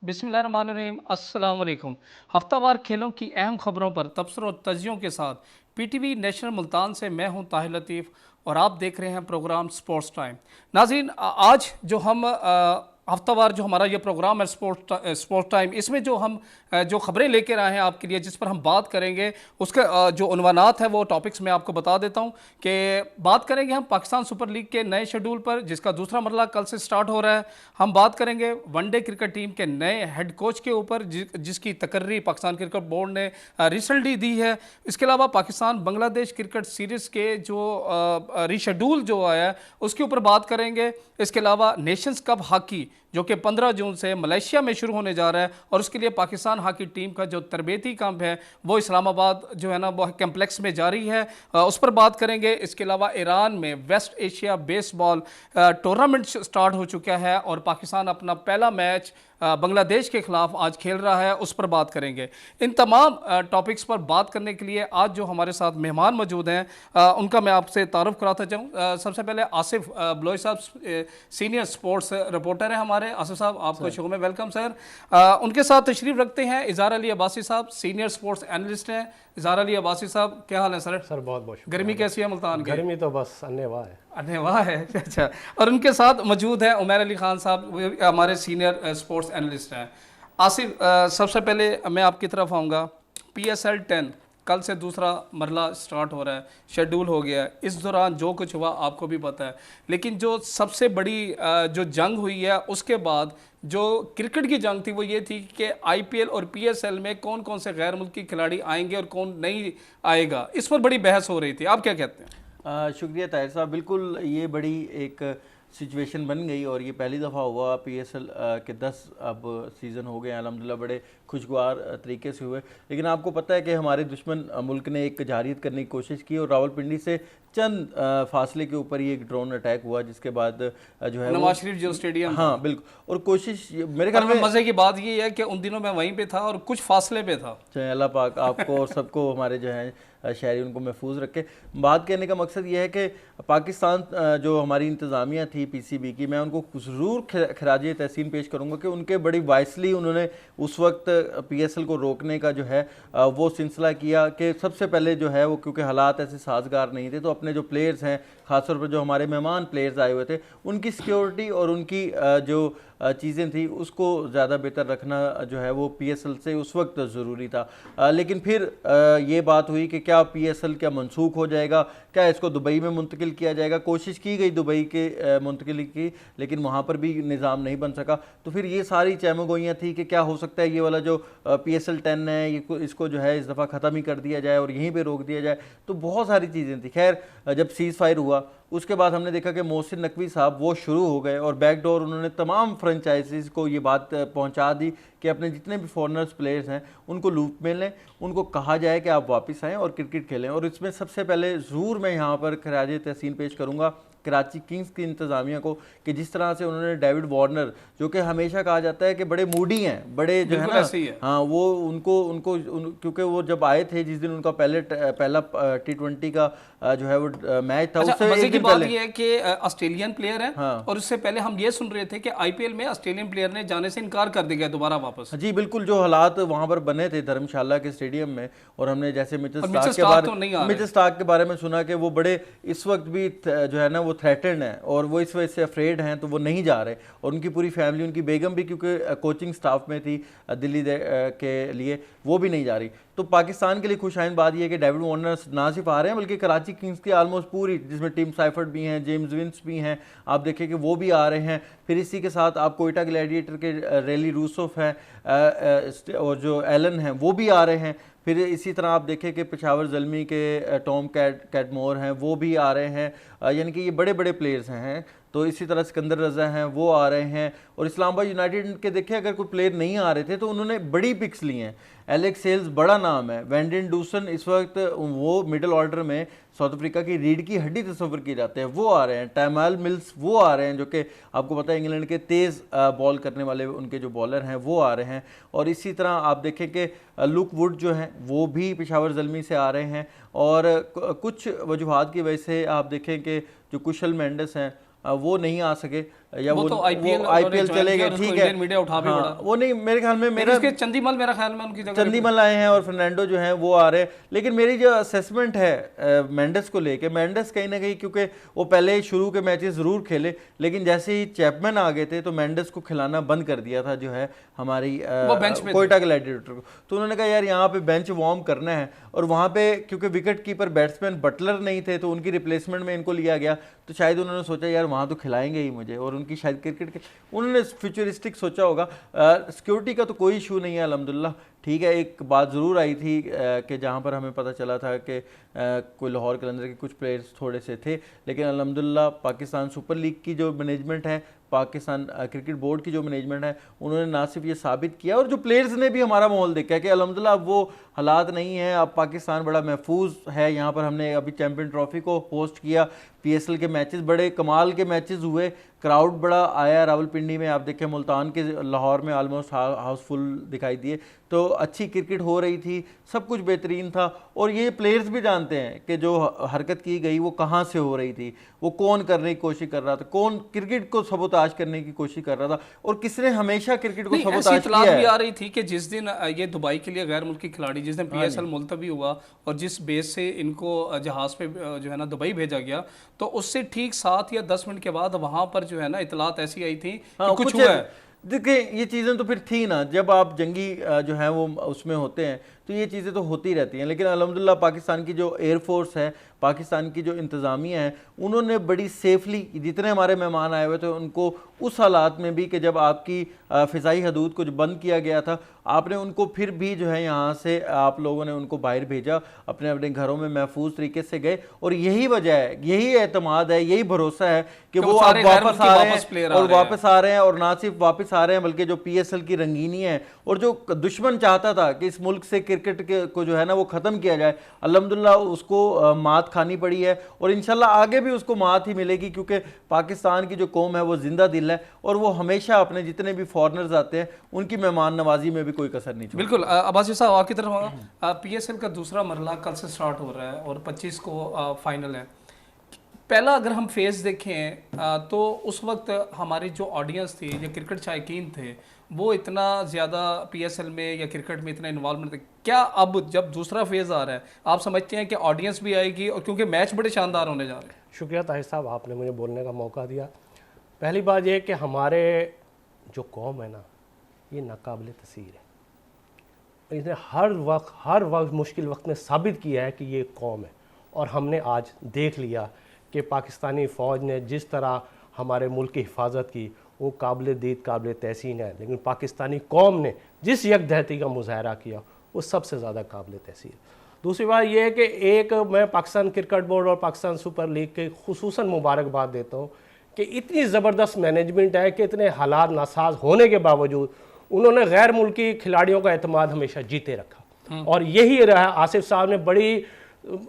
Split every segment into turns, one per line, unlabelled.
बिस्मिल्लाहिर्रहमानिर्रहीम अस्सलाम वालेकुम। हफ्तावार खेलों की अहम खबरों पर तबसरों और तजियों के साथ पीटीवी नेशनल मुल्तान से मैं हूं ताहिर लतीफ़ और आप देख रहे हैं प्रोग्राम स्पोर्ट्स टाइम। नाज़रीन, आज जो हम हफ्तावार जो हमारा ये प्रोग्राम है स्पोर्ट्स टाइम, इसमें जो हम जो खबरें लेकर आए हैं आपके लिए, जिस पर हम बात करेंगे, उसके जो उन्वानात है वो टॉपिक्स मैं आपको बता देता हूं कि बात करेंगे हम पाकिस्तान सुपर लीग के नए शेड्यूल पर, जिसका दूसरा मरला कल से स्टार्ट हो रहा है। हम बात करेंगे वनडे क्रिकेट टीम के नए हेड कोच के ऊपर, जिसकी तकर्री पाकिस्तान क्रिकेट बोर्ड ने रिसेंटली दी है। इसके अलावा पाकिस्तान बांग्लादेश क्रिकेट सीरीज़ के जो रीशेड्यूल जो आया है उसके ऊपर बात करेंगे। इसके अलावा नेशंस कप हॉकी जो कि 15 जून से मलेशिया में शुरू होने जा रहा है, और उसके लिए पाकिस्तान हॉकी टीम का जो तरबेती कैंप है वो इस्लामाबाद जो है ना वो कम्प्लेक्स में जारी है, उस पर बात करेंगे। इसके अलावा ईरान में West Asia baseball tournament start हो चुका है और पाकिस्तान अपना पहला मैच बांग्लादेश के खिलाफ आज खेल रहा है, उस पर बात करेंगे। इन तमाम टॉपिक्स पर बात करने के लिए आज जो हमारे साथ मेहमान मौजूद हैं उनका मैं आपसे तारुफ कराता जाऊँ। सबसे पहले आसिफ बलोच साहब सीनियर स्पोर्ट्स रिपोर्टर हैं हमारे। आसिफ साहब, आपको शो में वेलकम सर। उनके साथ तशरीफ रखते हैं इज़हार अली अब्बासी साहब, सीनियर स्पोर्ट्स एनालिस्ट हैं। इज़हार अली अब्बासी साहब, क्या हाल है सर?
सर बहुत बहुत
गर्मी कैसी है मुल्तान की?
गर्मी तो बस अन्यवाह है।
अरे वाह है, अच्छा। और उनके साथ मौजूद है उमैर अली खान साहब, वो हमारे सीनियर स्पोर्ट्स एनालिस्ट हैं। आसिफ, सबसे पहले मैं आपकी तरफ आऊँगा। PSL 10 कल से दूसरा मरला स्टार्ट हो रहा है, शेड्यूल हो गया है। इस दौरान जो कुछ हुआ आपको भी पता है, लेकिन जो सबसे बड़ी जो जंग हुई है उसके बाद जो क्रिकेट की जंग थी वो ये थी कि IPL और PSL में कौन कौन से गैर मुल्की खिलाड़ी आएंगे और कौन नहीं आएगा, इस पर बड़ी बहस हो रही थी। आप क्या कहते हैं?
शुक्रिया ताहिर साहब। बिल्कुल ये बड़ी एक सिचुएशन बन गई और ये पहली दफ़ा हुआ PSL के 10 अब सीज़न हो गए हैं अल्हम्दुलिल्लाह, बड़े खुशगवार तरीके से हुए। लेकिन आपको पता है कि हमारे दुश्मन मुल्क ने एक जारियत करने की कोशिश की और रावलपिंडी से चंद फासले के ऊपर ही एक ड्रोन अटैक हुआ, जिसके बाद जो है
नवाज शरीफ जो स्टेडियम,
हाँ बिल्कुल, और कोशिश मेरे ख्याल में
मजे की बात ये है कि उन दिनों मैं वहीं पे था और कुछ फासले पे था।
चाहे अल्लाह पाक आपको और सबको हमारे जो हैं शहरी उनको महफूज रखे। बात कहने का मकसद ये है कि पाकिस्तान जो हमारी इंतज़ामिया थी PCB की, मैं उनको ज़रूर खराज तहसीन पेश करूँगा कि उनके बड़ी वाइसली उन्होंने उस वक्त PSL को रोकने का जो है वो सिलसिला किया कि सबसे पहले जो है वो, क्योंकि हालात ऐसे साजगार नहीं थे, तो अपने जो प्लेयर्स हैं, ख़ासतौर पर जो हमारे मेहमान प्लेयर्स आए हुए थे, उनकी सिक्योरिटी और उनकी जो चीज़ें थी उसको ज़्यादा बेहतर रखना जो है वो PSL से उस वक्त ज़रूरी था। लेकिन फिर ये बात हुई कि क्या PSL क्या मनसूख हो जाएगा, क्या इसको दुबई में मुंतकिल किया जाएगा। कोशिश की गई दुबई के मुंतकिली की, लेकिन वहाँ पर भी निज़ाम नहीं बन सका। तो फिर ये सारी चहमगोइयाँ थी कि क्या हो सकता है ये वाला जो PSL 10 है ये इसको जो है इस दफ़ा ख़त्म ही कर दिया जाए और यहीं पर रोक दिया जाए। तो बहुत सारी चीज़ें थी। खैर, जब सीज़ फायर हुआ उसके बाद हमने देखा कि मोहसिन नकवी साहब वो शुरू हो गए और बैकडोर उन्होंने तमाम फ्रेंचाइजीज़ को ये बात पहुंचा दी कि अपने जितने भी फॉरनर्स प्लेयर्स हैं उनको लूप में लें, उनको कहा जाए कि आप वापस आएँ और क्रिकेट खेलें। और इसमें सबसे पहले ज़रूर मैं यहाँ पर खराज तहसीन पेश करूँगा कराची किंग्स की इंतज़ामिया को कि जिस तरह से उन्होंने डेविड वार्नर, जो कि हमेशा कहा जाता है कि बड़े मूडी हैं, बड़े जो है ना, हाँ वो उनको क्योंकि वो जब आए थे जिस दिन उनका पहला T20 का जो है वो मैच था,
उससे मजे की बात ये है कि ऑस्ट्रेलियन प्लेयर है। हाँ। और उससे पहले हम ये सुन रहे थे कि IPL में ऑस्ट्रेलियन प्लेयर ने जाने से इनकार कर दिया दोबारा वापस।
जी बिल्कुल, जो हालात वहाँ पर बने थे धर्मशाला के स्टेडियम में, और हमने जैसे मिचेल स्टार्क के बारे में सुना कि वो बड़े इस वक्त भी जो है ना वो थ्रेटेंड है और वो इस वजह से अफ्रेड हैं, तो वो नहीं जा रहे। और उनकी पूरी फैमिली, उनकी बेगम भी क्योंकि कोचिंग स्टाफ में थी दिल्ली के लिए, वो भी नहीं जा रही। तो पाकिस्तान के लिए खुशहाइन बात यह है कि डेविड वार्नर ना सिर्फ आ रहे हैं बल्कि कराची किंग्स की ऑलमोस्ट पूरी, जिसमें टिम साइफर्ट भी हैं, जेम्स विंस भी हैं, आप देखें कि वो भी आ रहे हैं। फिर इसी के साथ आप कोयटा ग्लैडिएटर के रेली रूसोफ हैं और जो एलन हैं वो भी आ रहे हैं। फिर इसी तरह आप देखें कि पेशावर ज़ल्मी के टॉम कैटमोर हैं वो भी आ रहे हैं, यानी कि ये बड़े बड़े प्लेयर्स हैं। तो इसी तरह सिकंदर रज़ा हैं वो आ रहे हैं। और इस्लामाबाद यूनाइटेड के देखें अगर कोई प्लेयर नहीं आ रहे थे तो उन्होंने बड़ी पिक्स ली हैं। एलेक्स सेल्स बड़ा नाम है, वेंडन डूसन इस वक्त वो मिडल ऑर्डर में साउथ अफ्रीका की रीढ़ की हड्डी तस्वर की जाते हैं, वो आ रहे हैं। टैमाल मिल्स वो आ रहे हैं, जो कि आपको पता है इंग्लैंड के तेज़ बॉल करने वाले उनके जो बॉलर हैं वो आ रहे हैं। और इसी तरह आप देखें कि लुक वुड जो हैं वो भी पेशावर ज़ल्मी से आ रहे हैं। और कुछ वजूहात की वजह से आप देखें कि जो कुशल मेंडिस हैं वो नहीं आ सके। या
वो तो IPL
IPL चले गए, ठीक है,
इंडियन मीडिया उठा भी
हाँ,
पड़ा।
वो नहीं, मेरे ख्याल में मेरा
इसके चंदीमल मेरा ख्याल में उनकी जगह
चंदीमल आए हैं और फर्नांडो जो हैं वो आ रहे हैं। लेकिन मेरी जो असेसमेंट है मेंडिस को लेके, मेंडिस कहीं ना कहीं, क्योंकि वो पहले ही शुरू के मैचेस ज़रूर खेले, लेकिन जैसे ही चैपमैन आ गए थे तो मेंडिस को खिलाना बंद कर दिया था जो है हमारी कोयटा ग्लैडिएटर को। तो उन्होंने कहा यार यहाँ पे बेंच वार्म करना है, और वहाँ पे क्योंकि विकेट कीपर बैट्समैन बटलर नहीं थे तो उनकी रिप्लेसमेंट में इनको लिया गया। तो शायद उन्होंने सोचा यार वहाँ तो खिलाएंगे ही मुझे, और उनकी शायद क्रिकेट के उन्होंने फ्यूचरिस्टिक सोचा होगा। सिक्योरिटी का तो कोई इशू नहीं है अल्हम्दुलिल्लाह, ठीक है। एक बात ज़रूर आई थी कि जहाँ पर हमें पता चला था कि कोई लाहौर कलंदर के कुछ प्लेयर्स थोड़े से थे, लेकिन अल्हम्दुलिल्लाह पाकिस्तान सुपर लीग की जो मैनेजमेंट है, पाकिस्तान क्रिकेट बोर्ड की जो मैनेजमेंट है, उन्होंने ना सिर्फ ये साबित किया, और जो प्लेयर्स ने भी हमारा माहौल देखा है कि अल्हम्दुलिल्लाह अब वो हालात नहीं है। अब पाकिस्तान बड़ा महफूज है। यहाँ पर हमने अभी चैम्पियन ट्रॉफी को होस्ट किया, PSL के मैचेस बड़े कमाल के मैचेस हुए, क्राउड बड़ा आया रावलपिंडी में, आप देखें मुल्तान के लाहौर में ऑलमोस्ट हाउसफुल दिखाई दिए। तो अच्छी क्रिकेट हो रही थी, सब कुछ बेहतरीन था। और ये प्लेयर्स भी जानते हैं कि जो हरकत की गई वो कहाँ से हो रही थी, वो कौन करने की कोशिश कर रहा था, कौन क्रिकेट को सबोताज करने की कोशिश कर रहा था, और किसने हमेशा क्रिकेट को सबोताज किया है।
भी आ रही थी कि जिस दिन ये दुबई के लिए गैर मुल्की खिलाड़ी, जिस दिन PSL मुलतवी हुआ और जिस बेस से इनको जहाज पे जो है ना दुबई भेजा गया, तो उससे ठीक 7 या 10 मिनट के बाद वहां पर जो है ना इतलात ऐसी आई थी कि कुछ हुआ है।
देखिए ये चीज़ें तो फिर थी ना, जब आप जंगी जो है वो उसमें होते हैं तो ये चीज़ें तो होती रहती हैं। लेकिन अल्हम्दुलिल्लाह पाकिस्तान की जो एयरफोर्स है, पाकिस्तान की जो इंतज़ामिया है, उन्होंने बड़ी सेफली, जितने हमारे मेहमान आए हुए थे उनको उस हालात में भी कि जब आपकी फ़िज़ाई हदूद को जो बंद किया गया था, आपने उनको फिर भी जो है यहाँ से आप लोगों ने उनको बाहर भेजा, अपने अपने घरों में महफूज तरीके से गए। और यही वजह है, यही एतमाद है, यही भरोसा है कि वो अब वापस आ रहे हैं, और वापस आ रहे हैं, और ना सिर्फ वापस आ रहे हैं बल्कि जो PSL की रंगीनी है, और जो दुश्मन चाहता था कि इस मुल्क से क्रिकेट को जो है ना वो ख़त्म किया जाए, अल्हम्दुलिल्लाह उसको मात खानी पड़ी है, और इंशाल्लाह आगे भी उसको मात ही मिलेगी, क्योंकि पाकिस्तान की जो कौम है वो जिंदा दिल है, और वो हमेशा अपने जितने भी फॉरनर्स आते हैं उनकी मेहमान नवाजी में भी कोई कसर नहीं छोड़ती।
बिल्कुल। अब्बासी साहब आपकी तरफ PSL का दूसरा मरला कल से स्टार्ट हो रहा है और 25 को फाइनल है। पहला अगर हम फेज देखें तो उस वक्त हमारी जो ऑडियंस थी, जो क्रिकेट शायकीन थे, वो इतना ज़्यादा PSL में या क्रिकेट में इतना इन्वॉल्वमेंट थे। क्या अब जब दूसरा फेज़ आ रहा है आप समझते हैं कि ऑडियंस भी आएगी, और क्योंकि मैच बड़े शानदार होने जा रहे हैं?
शुक्रिया ताहिर साहब, आपने मुझे बोलने का मौका दिया। पहली बात यह कि हमारे जो कौम है ना, ये नाकाबिल तस्वीर है। इसने हर वक्त मुश्किल वक्त में साबित किया है कि ये कौम है, और हमने आज देख लिया कि पाकिस्तानी फ़ौज ने जिस तरह हमारे मुल्क की हिफाजत की वो काबिल दीद काबिल तहसीन है। लेकिन पाकिस्तानी कौम ने जिस यकजहती का मुजाहरा किया वो सबसे ज़्यादा काबिल तहसीन। दूसरी बात यह है कि एक मैं पाकिस्तान क्रिकेट बोर्ड और पाकिस्तान सुपर लीग के खुसूसन मुबारकबाद देता हूँ कि इतनी ज़बरदस्त मैनेजमेंट है कि इतने हालात नासाज होने के बावजूद उन्होंने गैर मुल्की खिलाड़ियों का एतमाद हमेशा जीते रखा, और यही रहा। आसिफ साहब ने बड़ी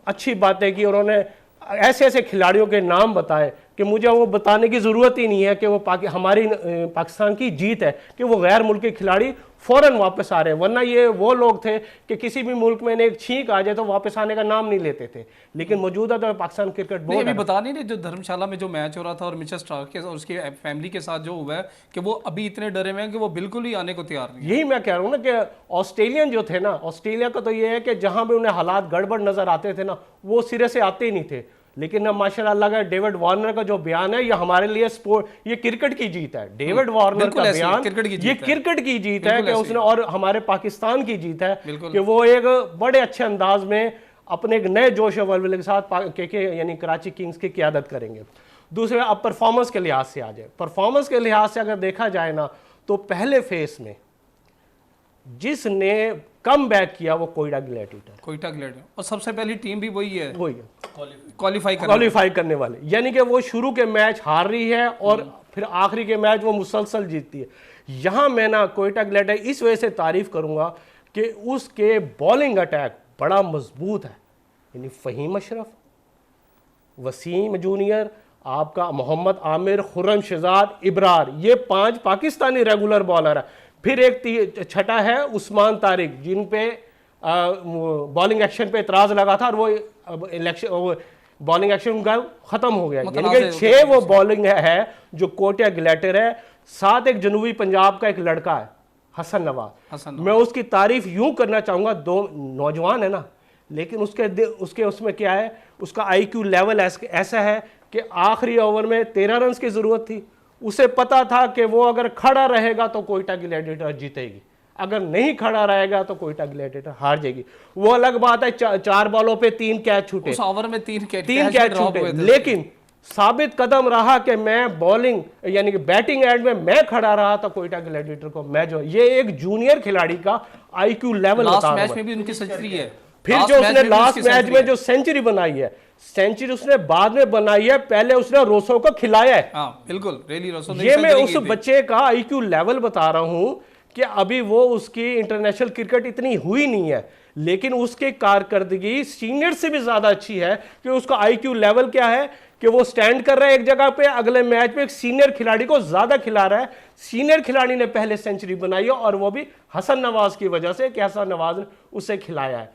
अच्छी बातें की, उन्होंने ऐसे ऐसे खिलाड़ियों के नाम बताए कि मुझे वो बताने की ज़रूरत ही नहीं है कि वो हमारी पाकिस्तान की जीत है कि वो गैर मुल्की खिलाड़ी फ़ौरन वापस आ रहे हैं। वरना ये वो लोग थे कि किसी भी मुल्क में एक छींक आ जाए तो वापस आने का नाम नहीं लेते थे। लेकिन मौजूदा तो पाकिस्तान क्रिकेट बोर्ड
अभी बता नहीं, जो धर्मशाला में जो मैच हो रहा था और मिचेल स्टार्क के और उसकी फैमिली के साथ जो हुआ है कि वो अभी इतने डरे हुए हैं कि वो बिल्कुल ही आने को तैयार नहीं।
यही मैं कह रहा हूँ ना कि ऑस्ट्रेलियन जो थे ना, ऑस्ट्रेलिया का तो ये है कि जहाँ भी उन्हें हालात गड़बड़ नजर आते थे ना, वो सिरे से आते ही नहीं थे। लेकिन अब माशाल्लाह का डेविड वार्नर का जो बयान है, ये हमारे लिए स्पोर्ट, ये क्रिकेट की जीत है। डेविड वार्नर का बयान ये क्रिकेट की जीत है कि उसने, और हमारे पाकिस्तान की जीत है कि वो एक बड़े अच्छे अंदाज में अपने एक नए जोश और वल्वले के साथ के यानी कराची किंग्स की क़यादत करेंगे। दूसरे, अब परफॉर्मेंस के लिहाज से आ जाए, परफॉर्मेंस के लिहाज से अगर देखा जाए ना, तो पहले फेस में जिसने कम बैक किया वो कोयटा ग्लैडिएटर,
और सबसे पहली टीम भी वही है
क्वालिफाई करने वाले। यानी कि वो शुरू के मैच हार रही है और फिर आखिरी के मैच वो मुसलसल जीतती है। यहाँ मैं ना कोयटा ग्लैडिएटर इस वजह से तारीफ करूंगा कि उसके बॉलिंग अटैक बड़ा मजबूत है। यानी फ़हीम अशरफ, वसीम जूनियर, आपका मोहम्मद आमिर, खुर्रम शहजाद, इब्रार, ये 5 पाकिस्तानी रेगुलर बॉलर है। फिर एक छठा है उस्मान तारिक, जिन पे बॉलिंग एक्शन पे एतराज़ लगा था और वो इलेक्शन बॉलिंग एक्शन उनका खत्म हो गया, यानी कि
मुतनाज़
6 वो बॉलिंग है जो कोटिया ग्लेटर है, साथ एक जनूबी पंजाब का एक लड़का है हसन नवाज। मैं उसकी तारीफ यूं करना चाहूंगा, 2 नौजवान है ना, लेकिन उसके उसमें क्या है, उसका IQ लेवल ऐसा है कि आखिरी ओवर में 13 रन की जरूरत थी, उसे पता था कि वो अगर खड़ा रहेगा तो कोयटा ग्लैडिएटर जीतेगी, अगर नहीं खड़ा रहेगा तो कोयटा ग्लैडिएटर हार जाएगी। वो अलग बात है 4 बॉलों पे 3 कैच छूटे,
उस ओवर में 3
कैच छूटे, लेकिन साबित कदम रहा कि मैं बॉलिंग यानी कि बैटिंग एंड में मैं खड़ा रहा तो कोयटा ग्लैडिएटर को मैं जो, ये एक जूनियर खिलाड़ी का IQ लेवल बता रहा हूं।
मैच में भी उनकी सेंचुरी है,
फिर जो उसने लास्ट मैच में जो सेंचुरी बनाई है, सेंचुरी उसने बाद में बनाई है, पहले उसने रोसो को खिलाया है।
हाँ बिल्कुल, रेली रोसो ने
ये मैं उस बच्चे का IQ लेवल बता रहा हूं कि अभी वो उसकी इंटरनेशनल क्रिकेट इतनी हुई नहीं है, लेकिन उसकी कारकर्दगी सीनियर से भी ज्यादा अच्छी है कि उसका IQ लेवल क्या है कि वो स्टैंड कर रहा है एक जगह पे, अगले मैच में एक सीनियर खिलाड़ी को ज्यादा खिला रहा है। सीनियर खिलाड़ी ने पहले सेंचुरी बनाई है और वो भी हसन नवाज की वजह से कि हसन नवाज ने उसे खिलाया है।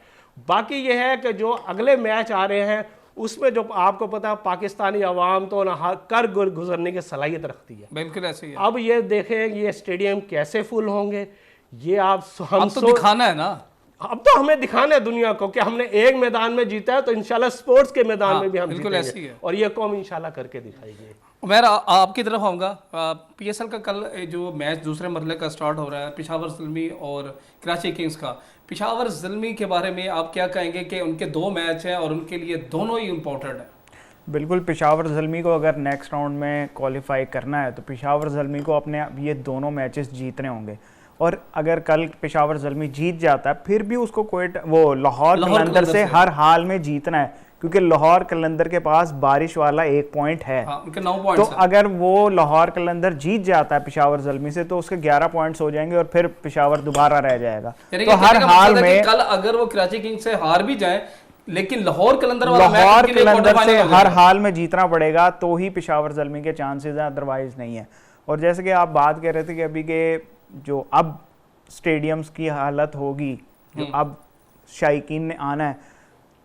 बाकी ये है कि जो अगले मैच आ रहे हैं उसमें जो आपको पता है पाकिस्तानी अवाम तो ना कर गुजरने की सलाहियत रखती है,
बिल्कुल ऐसे ही है।
अब ये देखें ये स्टेडियम कैसे फुल होंगे, ये आप हम
तो दिखाना है ना,
अब तो हमें दिखाना है दुनिया को कि हमने एक मैदान में जीता है, तो इंशाल्लाह स्पोर्ट्स के मैदान में भी हम
बिल्कुल ऐसे ही है,
और ये कौम इंशाल्लाह करके दिखाएगी।
मैं आपकी तरफ आऊँगा। PSL का कल जो मैच दूसरे मरहले का स्टार्ट हो रहा है, पेशावर ज़ल्मी और कराची किंग्स का। पेशावर ज़ल्मी के बारे में आप क्या कहेंगे कि उनके 2 मैच हैं और उनके लिए दोनों ही इम्पोर्टेंट हैं?
बिल्कुल, पेशावर ज़ल्मी को अगर नेक्स्ट राउंड में क्वालिफाई करना है तो पेशावर ज़ल्मी को अपने ये दोनों मैचेस जीतने होंगे, और अगर कल पेशावर ज़ल्मी जीत जाता है फिर भी उसको वो लाहौर कलंदर से हर हाल में जीतना है, क्योंकि लाहौर कलंदर के पास बारिश वाला 1 पॉइंट है।
उनके 9 पॉइंट्स
तो अगर वो लाहौर कलंदर जीत जाता है पेशावर ज़ल्मी से तो उसके 11 पॉइंट्स हो जाएंगे और फिर पेशावर दोबारा रह जाएगा। तो हर हाल में
कल अगर वो कराची किंग्स से हार भी जाए, लेकिन लाहौर कलंदर
से हर हाल में जीतना पड़ेगा तो ही पेशावर ज़ल्मी के चांसेस हैं, अदरवाइज नहीं है। और जैसे कि आप बात कर रहे थे कि अभी के जो अब स्टेडियम्स की हालत होगी, जो अब शायकीन ने आना है,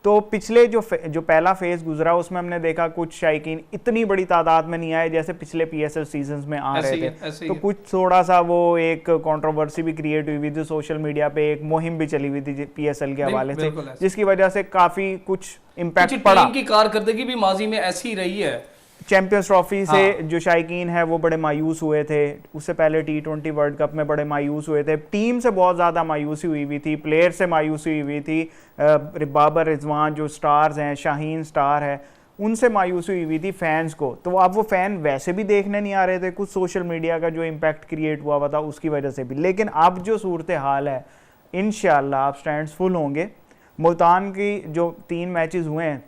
तो पिछले जो पहला फेज गुजरा उसमें हमने देखा कुछ शायकीन इतनी बड़ी तादाद में नहीं आए जैसे पिछले PSL सीजन्स में आ रहे थे, तो कुछ थोड़ा सा वो एक कंट्रोवर्सी भी क्रिएट हुई हुई थी, सोशल मीडिया पे एक मुहिम भी चली हुई थी PSL के हवाले से, जिसकी वजह से काफी कुछ इम्पैक्ट पड़ा।
टीम की कारकर्दगी भी माजी में ऐसी रही है।
चैंपियंस ट्रॉफी से जो शायकीन है वो बड़े मायूस हुए थे, उससे पहले T20 वर्ल्ड कप में बड़े मायूस हुए थे, टीम से बहुत ज़्यादा मायूसी हुई थी, प्लेयर से मायूसी हुई थी, बाबर रिजवान जो स्टार्स हैं, शाहीन स्टार है, उनसे मायूसी हुई थी फैंस को। तो अब वो फ़ैन वैसे भी देखने नहीं आ रहे थे, कुछ सोशल मीडिया का जो इम्पैक्ट क्रिएट हुआ था उसकी वजह से भी। लेकिन अब जो सूरत हाल है इंशाअल्लाह अब स्टैंड्स फुल होंगे। मुल्तान की जो 3 मैचेस हुए हैं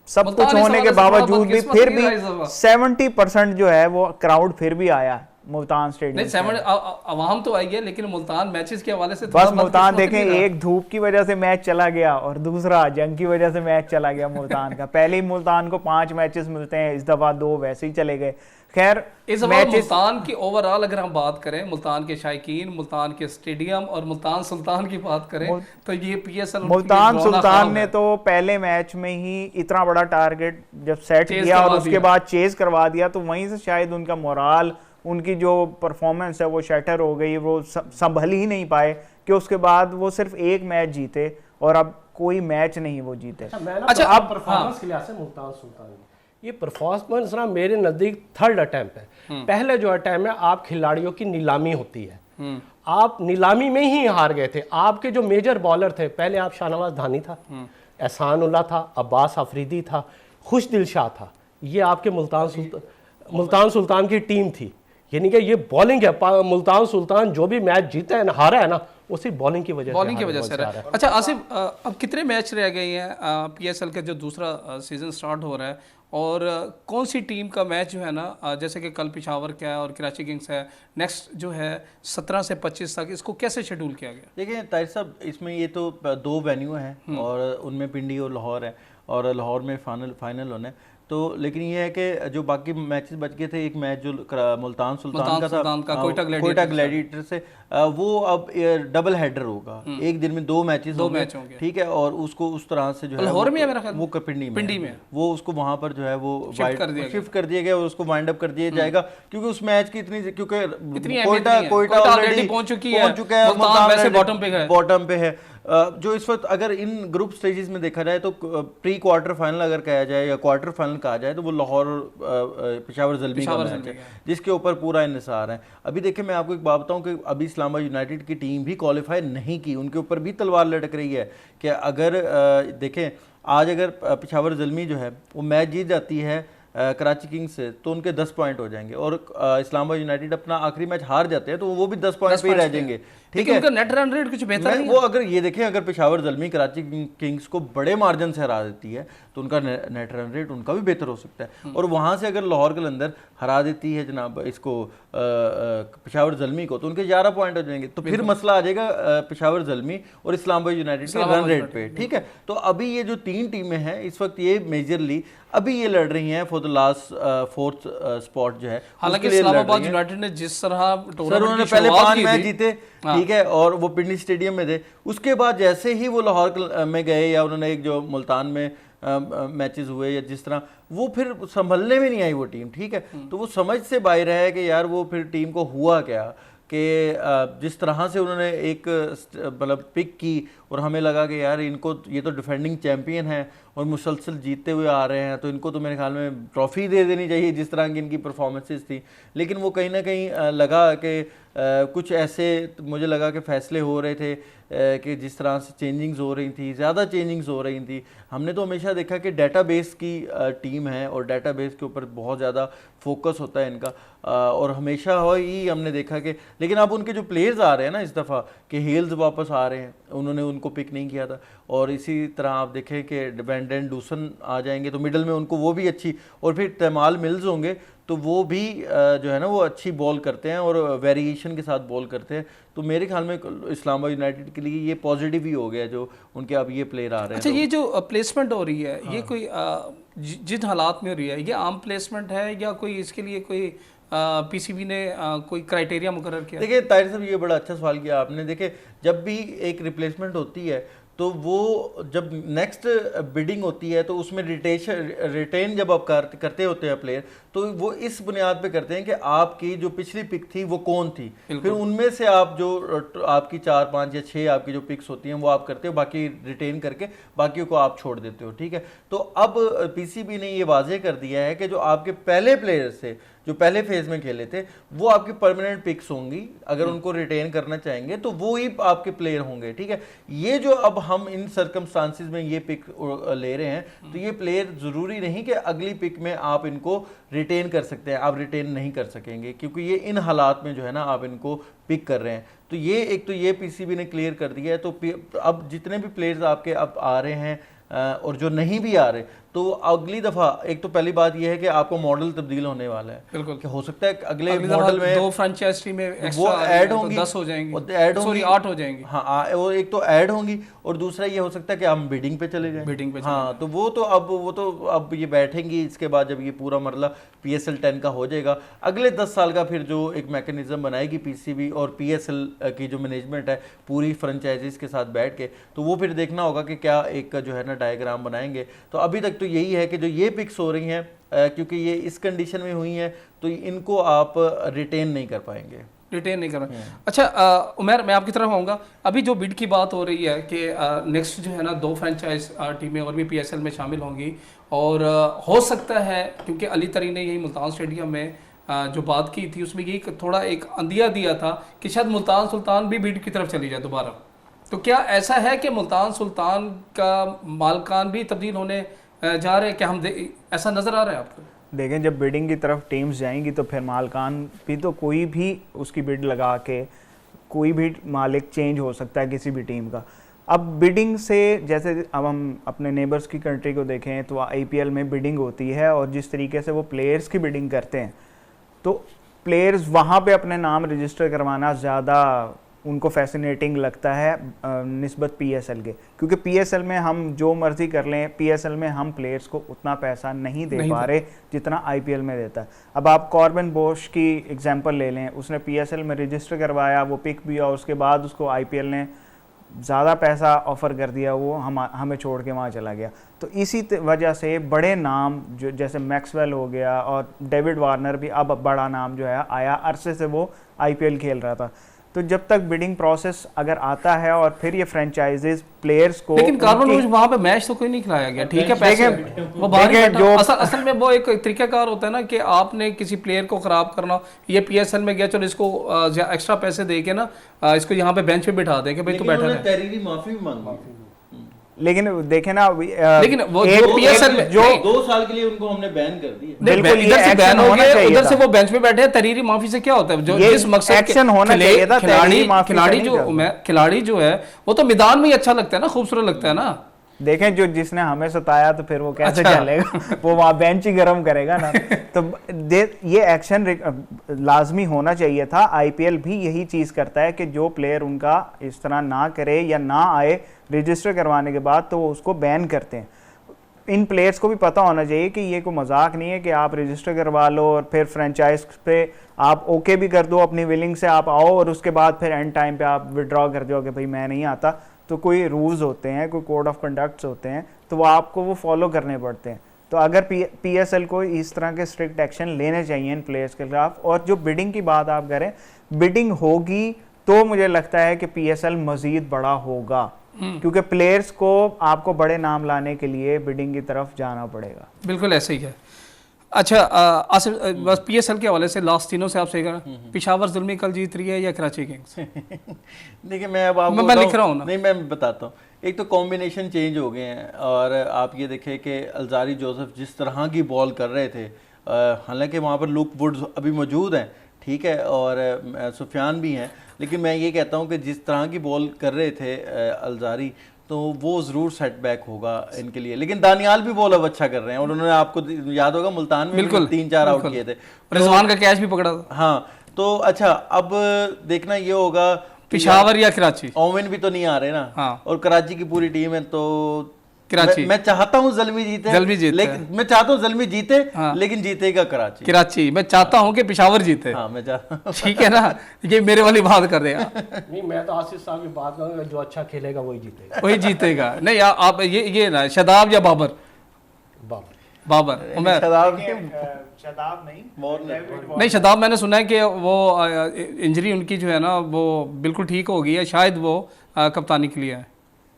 सब कुछ होने के बावजूद भी फिर भी 70% जो है वो क्राउड फिर भी आया मुल्तान स्टेडियम।
अवाम तो आई है, लेकिन मुल्तान मैचेस के हवाले से
बस मुल्तान देखें, एक धूप की वजह से मैच चला गया और दूसरा जंग की वजह से मैच चला गया मुल्तान का। पहले ही मुल्तान को 5 मैचेस मिलते हैं, इस दफा 2 वैसे ही चले गए। खैर
इस बार मुल्तान की ओवरऑल अगर हम बात करें, मुल्तान के शायकीन, मुल्तान के स्टेडियम और मुल्तान सुल्तान की बात करें तो ये PSL
मुल्तान सुल्तान ने तो पहले मैच में ही इतना बड़ा टारगेट जब सेट किया और उसके बाद चेज करवा दिया, तो वहीं से शायद उनका मोराल, उनकी जो परफॉर्मेंस है वो शैटर हो गई, वो संभल ही नहीं पाए कि उसके बाद वो सिर्फ 1 मैच जीते और अब कोई मैच नहीं वो जीते।
अच्छा अब परफॉर्मेंस के लिहाज से मुल्तान सुल्तान ये परफॉर्मेंस ना मेरे नज़दीक 3rd अटेम्प्ट है। पहले जो अटेम्प्ट है आप खिलाड़ियों की नीलामी होती है, आप नीलामी में ही हार गए थे। आपके जो मेजर बॉलर थे, पहले आप शाहनवाज धानी था, एहसान उल्लाह था, अब्बास अफरीदी था, खुशदिल शाह था, ये आपके मुल्तान सुल्तान की टीम थी। यानी कि ये बॉलिंग है, मुल्तान सुल्तान जो भी मैच जीता है ना, हारा है ना, वो सिर्फ बॉलिंग की वजह से रहा है।
अच्छा आसिफ, अब कितने मैच रह गए हैं PSL का जो दूसरा सीजन स्टार्ट हो रहा है, और कौन सी टीम का मैच जो है ना, जैसे कि कल पेशावर क्या है और कराची किंग्स है, नेक्स्ट जो है 17 से 25 तक, इसको कैसे शेड्यूल किया गया?
देखिए ताहिर साहब, इसमें ये तो 2 वेन्यू हैं और उनमें पिंडी और लाहौर है, और लाहौर में फाइनल होना है। तो लेकिन ये है कि जो बाकी मैचेस बच गए थे, एक मैच जो मुल्तान सुल्तान का
सुल्तान का
था,
कोयटा
ग्लैडिएटर से, वो अब डबल हेडर होगा, एक दिन में 2 मैचेस होंगे, ठीक है, और उसको उस तरह से जो है
लाहौर में है मेरा ख्याल,
वो पिंडी में वो उसको वहां पर जो है वो शिफ्ट कर दिया गया और उसको वाइंड अप कर दिया जाएगा, क्योंकि उस मैच की क्योंकि कोयटा ऑलरेडी
पहुंच चुका है,
मुल्तान
वैसे
बॉटम पे है। जो इस वक्त अगर इन ग्रुप स्टेजेस में देखा जाए तो प्री क्वार्टर फाइनल अगर कहा जाए या क्वार्टर फाइनल कहा जाए तो वो लाहौर पेशावर ज़ल्मी का मैच है जिसके ऊपर पूरा इन्हिसार है। अभी देखिए मैं आपको एक बात बताऊं कि अभी इस्लामाबाद यूनाइटेड की टीम भी क्वालिफाई नहीं की, उनके ऊपर भी तलवार लटक रही है कि अगर देखें आज अगर पेशावर ज़ल्मी जो है वो मैच जीत जाती है कराची किंग्स से तो उनके 10 पॉइंट हो जाएंगे, और इस्लामाबाद यूनाइटेड अपना आखिरी मैच हार जाते हैं तो वो भी 10 पॉइंट पे ही रह जाएंगे, ठीक है।
उनका नेट रन रेट कुछ बेहतर नहीं
वो अगर ये देखें अगर पेशावर ज़ल्मी कराची किंग्स को बड़े मार्जिन से हरा देती है तो उनका नेट रन रेट उनका भी बेहतर हो सकता है, और वहां से अगर लाहौर कलंदर हरा देती है जनाब इसको पेशावर ज़ल्मी को तो उनके 11 पॉइंट हो जाएंगे, तो फिर मसला आ जाएगा पेशावर ज़ल्मी और इस्लामाबाद यूनाइटेड के रन रेट पे, ठीक है। तो अभी ये जो 3 टीमें हैं इस वक्त ये मेजरली अभी ये लड़ रही हैं for the last 4th spot जो है।
हालांकि इस्लामाबाद यूनाइटेड ने जिस तरह
सर उन्होंने पहले 5 मैच जीते, ठीक है, और वो पिंडी स्टेडियम में थे, उसके बाद जैसे ही वो लाहौर में गए या उन्होंने एक जो मुल्तान में मैचेस हुए या जिस तरह वो फिर संभलने में नहीं आई वो टीम, ठीक है। तो वो समझ से बाहर है कि यार वो फिर टीम को हुआ क्या कि जिस तरह से उन्होंने एक मतलब पिक की और हमें लगा कि यार इनको ये तो डिफेंडिंग चैंपियन है और मुसलसल जीतते हुए आ रहे हैं तो इनको तो मेरे ख्याल में ट्रॉफी दे देनी चाहिए जिस तरह की इनकी परफॉर्मेंसेस थी, लेकिन वो कहीं ना कहीं लगा कि कुछ ऐसे मुझे लगा कि फ़ैसले हो रहे थे कि जिस तरह से चेंजिंग्स हो रही थी, ज़्यादा चेंजिंग्स हो रही थी। हमने तो हमेशा देखा कि डेटाबेस की टीम है और डेटाबेस के ऊपर बहुत ज़्यादा फोकस होता है इनका, और हमेशा ही हमने देखा कि, लेकिन अब उनके जो प्लेयर्स आ रहे हैं ना इस दफ़ा कि हेल्स वापस आ रहे हैं, उन्होंने उनको पिक नहीं किया था, और इसी तरह आप देखें कि वेंडेन डूसन आ जाएंगे तो मिडल में उनको वो भी अच्छी, और फिर तमाल मिल्स होंगे तो वो भी जो है ना वो अच्छी बॉल करते हैं और वेरिएशन के साथ बॉल करते हैं, तो मेरे ख्याल में इस्लामाबाद यूनाइटेड के लिए ये पॉजिटिव ही हो गया जो उनके अब ये प्लेयर आ रहे हैं।
अच्छा, ये जो प्लेसमेंट हो रही है ये कोई जिन हालात में हो रही है ये आम प्लेसमेंट है या कोई इसके लिए कोई पीसीबी ने कोई क्राइटेरिया मुकर्रर किया?
देखिए ताहिर साहब ये बड़ा अच्छा सवाल किया आपने। देखिए जब भी एक रिप्लेसमेंट होती है तो वो जब नेक्स्ट बिडिंग होती है तो उसमें रिटेन जब आप करते होते हैं प्लेयर तो वो इस बुनियाद पे करते हैं कि आपकी जो पिछली पिक थी वो कौन थी, फिर उनमें से आप जो आपकी 4, 5 या 6 आपकी जो पिक्स होती हैं वो आप करते हो, बाकी रिटेन करके बाकियों को आप छोड़ देते हो, ठीक है। तो अब पीसीबी ने ये वाजे कर दिया है कि जो आपके पहले प्लेयर्स थे जो पहले फेज में खेले थे वो आपकी परमानेंट पिक्स होंगी, अगर उनको रिटेन करना चाहेंगे तो वो ही आपके प्लेयर होंगे, ठीक है। ये जो अब हम इन सर्कमस्टांसिस में ये पिक ले रहे हैं तो ये प्लेयर जरूरी नहीं कि अगली पिक में आप इनको रिटेन कर सकते हैं, आप रिटेन नहीं कर सकेंगे क्योंकि ये इन हालात में जो है ना आप इनको पिक कर रहे हैं। तो ये एक तो ये पीसीबी ने क्लियर कर दिया है। तो अब जितने भी प्लेयर्स आपके अब आ रहे हैं और जो नहीं भी आ रहे तो अगली दफा एक तो पहली बात यह है कि आपको मॉडल तब्दील होने वाला है,
बिल्कुल
कि हो सकता है अगले मॉडल में
2 फ्रेंचाइजी में
वो ऐड होंगी,
10 हो जाएंगी,
ऐड होंगी,
सॉरी 8 हो जाएंगी।
हाँ, और एक तो ऐड होंगी और दूसरा ये हो सकता है कि हम बिडिंग पे चले जाएं,
बिडिंग पे
हाँ, तो वो तो अब ये बैठेंगी इसके बाद जब ये पूरा मरला PSL 10 का हो जाएगा अगले 10 साल का फिर जो एक मैकेनिज्म बनाएगी पीसीबी और PSL की जो मैनेजमेंट है पूरी फ्रेंचाइजीज के साथ बैठ के, तो वो फिर देखना होगा कि क्या एक जो है ना डायग्राम बनाएंगे। तो अभी तक तो यही है कि जो ये पिक्स हो रही हैं क्योंकि ये इस कंडीशन में हुई हैं तो इनको आप रिटेन नहीं कर पाएंगे,
रिटेन नहीं कर रहे। अच्छा उमर, मैं आपकी तरफ आऊँगा। अभी जो बिड की बात हो रही है कि नेक्स्ट जो है ना 2 फ्रेंचाइज टीमें और भी PSL में शामिल होंगी और हो सकता है क्योंकि अली तरी ने यही मुल्तान स्टेडियम में जो बात की थी उसमें यही थोड़ा एक अंदिया दिया था कि शायद मुल्तान सुल्तान भी बिड की तरफ चली जाए दोबारा। तो क्या ऐसा है कि मुल्तान सुल्तान का मालकान भी तब्दील होने जा रहे हैं? क्या हम ऐसा नज़र आ रहा है आपको?
देखें जब बिडिंग की तरफ टीम्स जाएंगी तो फिर मालकान भी तो कोई भी उसकी बिड लगा के कोई भी मालिक चेंज हो सकता है किसी भी टीम का। अब बिडिंग से जैसे अब हम अपने नेबर्स की कंट्री को देखें तो IPL में बिडिंग होती है और जिस तरीके से वो प्लेयर्स की बिडिंग करते हैं तो प्लेयर्स वहाँ पे अपने नाम रजिस्टर करवाना ज़्यादा उनको फैसिनेटिंग लगता है निस्बत पीएसएल के, क्योंकि पीएसएल में हम जो मर्जी कर लें, पीएसएल में हम प्लेयर्स को उतना पैसा नहीं दे पा रहे जितना आईपीएल में देता है। अब आप कॉर्बिन बोश की एग्जांपल ले लें, उसने पीएसएल में रजिस्टर करवाया, वो पिक भी और उसके बाद उसको आईपीएल ने ज़्यादा पैसा ऑफ़र कर दिया, वो हमें छोड़ के वहाँ चला गया। तो इसी वजह से बड़े नाम जो जैसे मैक्सवेल हो गया और डेविड वार्नर भी अब बड़ा नाम जो है आया, अरसे से वो आईपीएल खेल रहा था। तो जब तक बिडिंग प्रोसेस अगर आता है और फिर ये फ्रेंचाइजेज प्लेयर्स को,
लेकिन कार्बन रोज वहां पे मैच तो कोई नहीं खिलाया गया, ठीक है पैसे वो बाहर ही बैठा। असल में वो एक तरीकाकार होता है ना कि आपने किसी प्लेयर को खराब करना, ये पीएसएल में गया चलो इसको एक्स्ट्रा पैसे दे के ना इसको यहाँ पे बेंच पे बिठा दे कि भाई तू बैठा रहे।
तहरीरी माफी भी मांगी,
लेकिन देखे ना
लेकिन वो जो पीएसएल में
जो 2 साल के लिए उनको हमने बैन कर दिया।
बिल्कुल
इधर से बैन हो गए, उधर से वो बेंच पे बैठे हैं। तहरीरी माफी से क्या होता है, जो जिस मकसद
एक्शन होना चाहिए था,
खिलाड़ी जो है वो तो मैदान में ही अच्छा लगता है ना, खूबसूरत लगता है ना।
देखें जो जिसने हमें सताया तो फिर वो कैसे चलेगा, वो वहाँ बेंच ही गर्म करेगा ना। तो ये एक्शन लाजमी होना चाहिए था। आईपीएल भी यही चीज़ करता है कि जो प्लेयर उनका इस तरह ना करे या ना आए रजिस्टर करवाने के बाद, तो वो उसको बैन करते हैं। इन प्लेयर्स को भी पता होना चाहिए कि ये कोई मजाक नहीं है कि आप रजिस्टर करवा लो और फिर फ्रेंचाइज पे आप ओके भी कर दो, अपनी विलिंग से आप आओ और उसके बाद फिर एंड टाइम पे आप विड्रॉ कर दो कि भाई मैं नहीं आता। तो कोई रूल्स होते हैं, कोई कोड ऑफ कंडक्ट्स होते हैं, तो वो आपको वो फॉलो करने पड़ते हैं। तो अगर पीएसएल को इस तरह के स्ट्रिक्ट एक्शन लेने चाहिए इन प्लेयर्स के खिलाफ। और जो बिडिंग की बात आप करें, बिडिंग होगी तो मुझे लगता है कि पीएसएल मजीद बड़ा होगा, क्योंकि प्लेयर्स को आपको बड़े नाम लाने के लिए बिडिंग की तरफ जाना पड़ेगा।
बिल्कुल ऐसे ही है। अच्छा आसिफ, बस पीएसएल के हवाले से लास्ट तीनों से आपसे पिशावर ज़ुल्मी कल जीत रही है या कराची किंग्स?
देखिए मैं अब आपको
मैं लिख रहा हूँ ना,
नहीं मैं बताता हूँ। एक तो कॉम्बिनेशन चेंज हो गए हैं और आप ये देखें कि अलजारी जोसेफ जिस तरह की बॉल कर रहे थे, हालांकि वहाँ पर लुक वुड्स अभी मौजूद हैं, ठीक है, और सुफियान भी हैं, लेकिन मैं ये कहता हूँ कि जिस तरह की बॉल कर रहे थे अलजारी, तो वो ज़रूर सेटबैक होगा इनके लिए। लेकिन दानियाल भी बॉल अब अच्छा कर रहे हैं और उन्होंने, आपको याद होगा मुल्तान में 3-4 आउट किए थे,
रिजवान का कैच भी पकड़ा था।
हाँ, तो अच्छा अब देखना ये होगा
पिशावर या कराची।
ओवन भी तो नहीं आ रहे ना,
हाँ।
और कराची की पूरी टीम है, तो
कराची
मैं चाहता हूँ ज़ल्मी जीते, लेकिन मैं चाहता हूँ ज़ल्मी जीते,
हाँ।
लेकिन जीतेगा कराची।
मैं चाहता हूँ कि पिशावर जीते।
हाँ मैं चाहता हूँ,
ठीक है ना, ये मेरे वाली बात कर रहे हैं।
नहीं, मैं तो आसिफ साहब की बात करूँगा, जो अच्छा खेलेगा वही जीतेगा।
वही जीतेगा। नहीं आप ये ना शादाब या बाबर? बाबर उमर
शादाब
नहीं, शादाब मैंने सुना है कि वो इंजरी उनकी जो है ना वो बिल्कुल ठीक हो गई है, शायद वो कप्तानी के लिए है।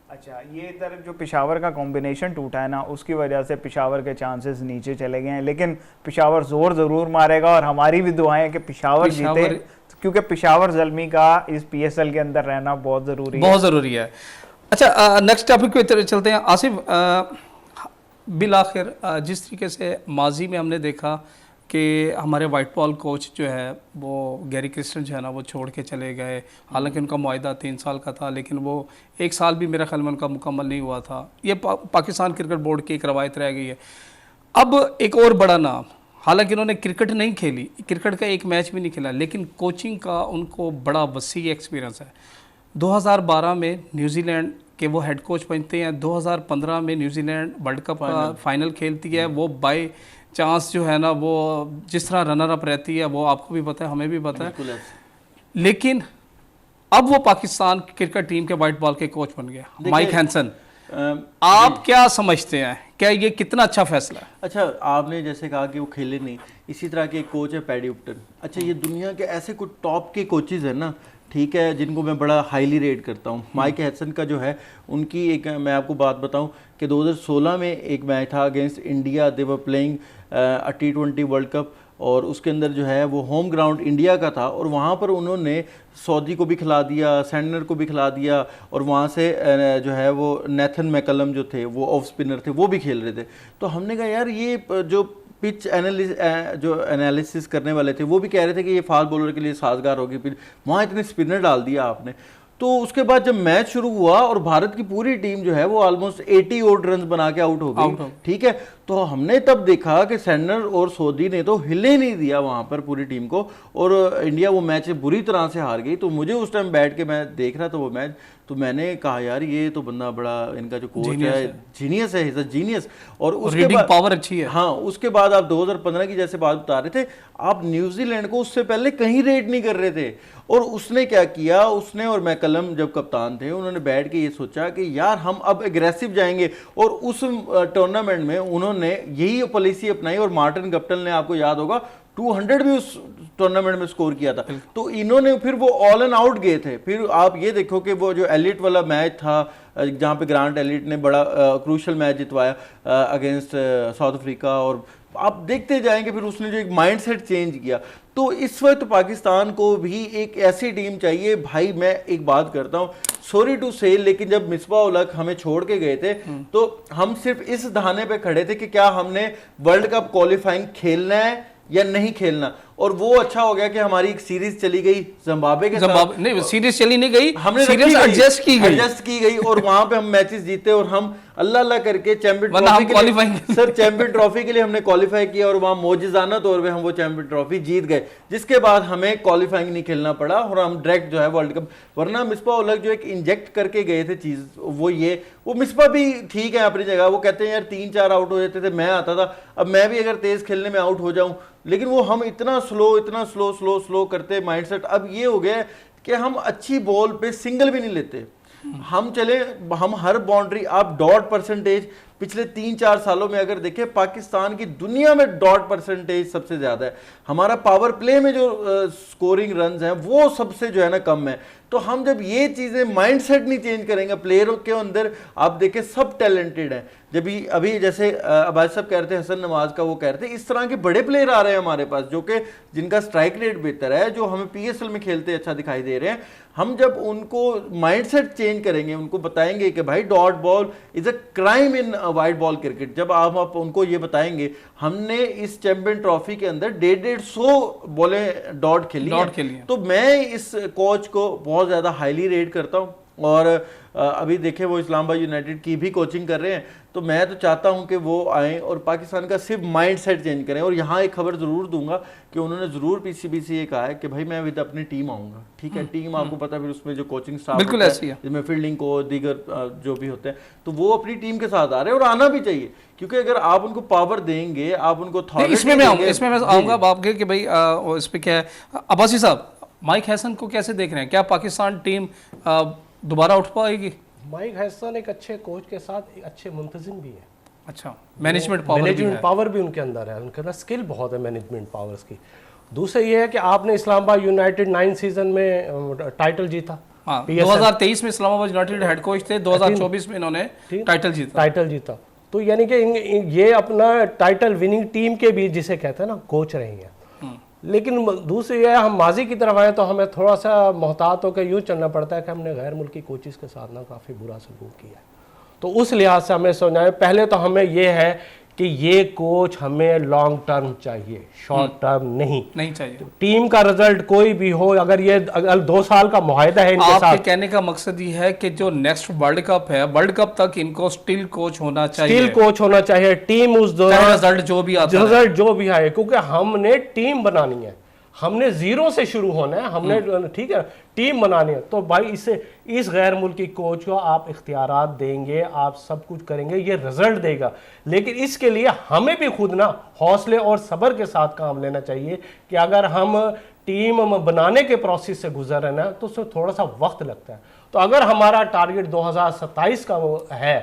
अच्छा, ये इधर जो पिशावर का कॉम्बिनेशन टूटा है ना, उसकी वजह से पिशावर के चांसेस नीचे चले गए हैं। लेकिन पिशावर जोर ज़रूर मारेगा और हमारी भी दुआएं कि पिशावर जीते, क्योंकि पिशावर ज़ल्मी का इस पीएसएल के अंदर रहना बहुत ज़रूरी है। अच्छा, नेक्स्ट टॉपिक पे चलते हैं आसिफ।
बिल आखिर जिस तरीके से माजी में हमने देखा कि हमारे वाइट बॉल कोच जो है वो गैरी क्रिस्टन जो है ना वो छोड़ के चले गए, हालांकि उनका मुआहदा 3 साल का था, लेकिन वो 1 साल भी मेरा ख्याल में उनका मुकम्मल नहीं हुआ था। ये पाकिस्तान क्रिकेट बोर्ड की एक रवायत रह गई है। अब एक और बड़ा नाम, हालांकि उन्होंने क्रिकेट नहीं खेली, क्रिकेट का एक मैच भी नहीं खेला, लेकिन कोचिंग का उनको बड़ा वसी एक्सपीरियंस है। 2012 में न्यूजीलैंड के वो हेड कोच बनते हैं, 2015 में न्यूजीलैंड वर्ल्ड कप का फाइनल खेलती है। वो बाय चांस जो है ना वो जिस तरह रनर अप रहती है वो आपको भी पता है, हमें भी पता है, लेकिन अब वो पाकिस्तान क्रिकेट टीम के वाइट बॉल के कोच बन गया माइक हैंसन। आप क्या समझते हैं, क्या ये कितना अच्छा फैसला है?
अच्छा, आपने जैसे कहा कि वो खेले नहीं, इसी तरह के एक कोच है पैडी उपटन। अच्छा, ये दुनिया के ऐसे कुछ टॉप के कोचेज हैं ना, ठीक है, जिनको मैं बड़ा हाईली रेट करता हूँ। माइक हैंसन का जो है, उनकी एक मैं आपको बात बताऊँ कि 2016 में एक मैच था against India, they were playing T20 world cup, और उसके अंदर जो है वो होम ग्राउंड इंडिया का था, और वहाँ पर उन्होंने सऊदी को भी खिला दिया, सेंडनर को भी खिला दिया, और वहाँ से जो है वो नेथन मैकलम जो थे वो ऑफ स्पिनर थे, वो भी खेल रहे थे। तो हमने कहा यार ये जो पिच एनालिसिस करने वाले थे वो भी कह रहे थे कि ये फास्ट बॉलर के लिए साजगार होगी पिच, वहाँ इतने स्पिनर डाल दिया आपने। तो उसके बाद जब मैच शुरू हुआ और भारत की पूरी टीम जो है वो ऑलमोस्ट 80 ओड रन बना के आउट हो गई, ठीक है, तो हमने तब देखा कि सैंडर और सोधी ने तो हिले नहीं दिया वहां पर पूरी टीम को, और इंडिया वो मैच बुरी तरह से हार गई। तो मुझे उस टाइम बैठ के मैं देख रहा था वो मैच, तो मैंने कहा यार ये तो बंदा बड़ा, इनका जो कोच है जीनियस है, इज अ जीनियस। और उसके
रीडिंग
बाद
पावर अच्छी है।
हाँ, उसके बाद आप 2015 की जैसे बात बता रहे थे, आप न्यूजीलैंड को उससे पहले कहीं रेट नहीं कर रहे थे। और उसने क्या किया, उसने और मैकलम जब कप्तान थे, उन्होंने बैठ के ये सोचा कि यार हम अब एग्रेसिव जाएंगे, और उस टूर्नामेंट में उन्होंने यही पॉलिसी अपनाई, और मार्टिन गप्टिल ने, आपको याद होगा, 200 भी उस टूर्नामेंट में स्कोर किया था। तो इन्होंने फिर वो ऑल एंड आउट गए थे। फिर आप ये देखो कि वो जो एलिट वाला मैच था, जहां पे ग्रांट एलिट ने बड़ा क्रूशल मैच जितवाया अगेंस्ट साउथ अफ्रीका, और आप देखते जाएंगे फिर उसने जो एक माइंडसेट चेंज किया। तो इस वक्त पाकिस्तान को भी एक ऐसी टीम चाहिए। भाई मैं एक बात करता हूं, सॉरी टू से, लेकिन जब मिसबा उल हक हमें छोड़ के गए थे तो हम सिर्फ इस दहाने पे खड़े थे कि क्या हमने वर्ल्ड कप क्वालिफाइंग खेलना है या नहीं खेलना। और वो अच्छा हो गया कि हमारी एक सीरीज चली गई जिम्बाब्वे के साथ।
नहीं, सीरीज चली नहीं गई,
हमने
सीरीज एडजस्ट की गई
और वहां पे हम मैचेस जीते, और हम अल्लाह अल्लाह करके चैंपियन ट्रॉफी के लिए हमने क्वालिफाई किया, और वहां मौजिजाना तौर पे हम वो चैंपियन ट्रॉफी जीत गए, जिसके बाद हमें क्वालिफाइंग नहीं खेलना पड़ा, और हम डायरेक्ट जो है वर्ल्ड कप। वरना मिसबा उल हक जो एक इंजेक्ट करके गए थे चीज, वो मिसबा भी ठीक है अपनी जगह। वो कहते हैं यार 3-4 आउट हो जाते थे, मैं आता था, अब मैं भी अगर तेज खेलने में आउट हो जाऊं, लेकिन वो हम इतना स्लो करते माइंडसेट। अब ये हो गया कि हम अच्छी बॉल पे सिंगल भी नहीं लेते। हम हर बाउंड्री, आप डॉट परसेंटेज पिछले 3-4 सालों में अगर देखें, पाकिस्तान की दुनिया में डॉट परसेंटेज सबसे ज्यादा है। हमारा पावर प्ले में जो स्कोरिंग रन्स हैं वो सबसे जो है ना कम है। तो हम जब ये चीजें माइंडसेट नहीं चेंज करेंगे, प्लेयरों के अंदर आप देखें सब टैलेंटेड हैं। जब अभी जैसे अब्बास साहब कह रहे थे, हसन नवाज का वो कह रहे थे, इस तरह के बड़े प्लेयर आ रहे हैं हमारे पास जो कि जिनका स्ट्राइक रेट बेहतर है, जो हमें पीएसएल में खेलते अच्छा दिखाई दे रहे हैं। हम जब उनको माइंडसेट चेंज करेंगे, उनको बताएंगे कि भाई dot ball is a crime in white ball cricket, जब आप उनको ये बताएंगे, हमने इस चैंपियन ट्रॉफी के अंदर 150 बॉलें डॉट खेली, तो मैं इस कोच को बहुत ज्यादा हाईली रेट करता हूं। और अभी देखें वो इस्लामाबाद यूनाइटेड की भी कोचिंग कर रहे हैं, तो मैं तो चाहता हूं कि वो आएँ और पाकिस्तान का सिर्फ माइंडसेट चेंज करें। और यहाँ एक खबर जरूर दूंगा कि उन्होंने जरूर पीसीबी से ये कहा है कि भाई मैं विद अपनी टीम आऊंगा, ठीक है। टीम आपको पता है फिर उसमें जो कोचिंग स्टाफ
बिल्कुल ऐसी है,
जिसमें फील्डिंग को दीगर जो भी होते हैं, तो वो अपनी टीम के साथ आ रहे हैं, और आना भी चाहिए, क्योंकि अगर आप उनको पावर देंगे, आप उनको
इसमें मैं आऊंगा आपके कि भाई इस पे क्या है। अब्बासी साहब, माइक हैसन को कैसे देख रहे हैं? क्या पाकिस्तान टीम दोबारा उठ पाएगी?
माइक हैसन एक अच्छे कोच के साथ एक अच्छे मुंतजिम भी है।
अच्छा, मैनेजमेंट
पावर भी उनके अंदर है, उनके अंदर स्किल बहुत है मैनेजमेंट पावर्स की। दूसरा ये है कि आपने इस्लामाबाद यूनाइटेड 9 सीजन में टाइटल जीता।
हाँ, 2023 में इस्लामाबाद यूनाइटेड हेड कोच थे, 2024 में इन्होंने टाइटल जीता।
तो यानी कि ये अपना टाइटल विनिंग टीम के बीच, जिसे कहते हैं ना, कोच रहे हैं। लेकिन दूसरी है, हम माजी की तरफ आए तो हमें थोड़ा सा मोहतात होकर यूँ चलना पड़ता है कि हमने गैर मुल्की कोचेस के साथ ना काफ़ी बुरा सलूक किया है। तो उस लिहाज से हमें सोचना है, पहले तो हमें ये है कि ये कोच हमें लॉन्ग टर्म चाहिए, शॉर्ट टर्म नहीं चाहिए। टीम का रिजल्ट कोई भी हो, अगर 2 साल का मुआहदा है इनके साथ।
आपके कहने का मकसद ये है कि जो नेक्स्ट वर्ल्ड कप है, वर्ल्ड कप तक इनको स्टिल कोच होना चाहिए,
टीम उस दौरान
रिजल्ट जो भी
आए, क्योंकि हमने टीम बनानी है, हमने जीरो से शुरू होना है, हमने ठीक है टीम बनानी है। तो भाई इस गैर मुल्की कोच को आप इख्तियारात देंगे, आप सब कुछ करेंगे, ये रिजल्ट देगा। लेकिन इसके लिए हमें भी खुद ना हौसले और सब्र के साथ काम लेना चाहिए कि अगर हम टीम बनाने के प्रोसेस से गुजर रहे ना, तो उसमें थोड़ा सा वक्त लगता है। तो अगर हमारा टारगेट 2027 का है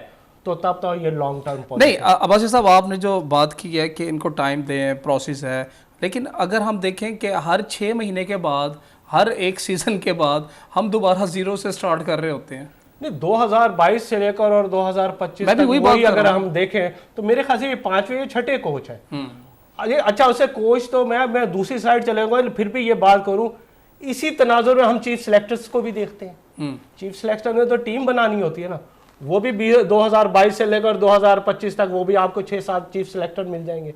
तो तब तो ये लॉन्ग टर्म
नहीं। अब्बासी साहब, आपने जो बात की है कि इनको टाइम दें, प्रोसेस है, लेकिन अगर हम देखें कि हर 6 महीने के बाद, हर एक सीजन के बाद हम दोबारा जीरो से स्टार्ट कर रहे होते हैं।
नहीं, 2022 से लेकर और 2025 तक वही अगर हम देखें तो मेरे ख्याल से ये 5वें या 6ठे कोच है। अच्छा, उससे कोच तो मैं दूसरी साइड चलेगा, फिर भी ये बात करूं, इसी तनाजुर में हम चीफ सिलेक्टर्स को भी देखते हैं। चीफ सिलेक्टर ने तो टीम बनानी होती है ना, वो भी 2022 से लेकर 2025 तक वो भी आपको 6-7 चीफ सिलेक्टर मिल जाएंगे।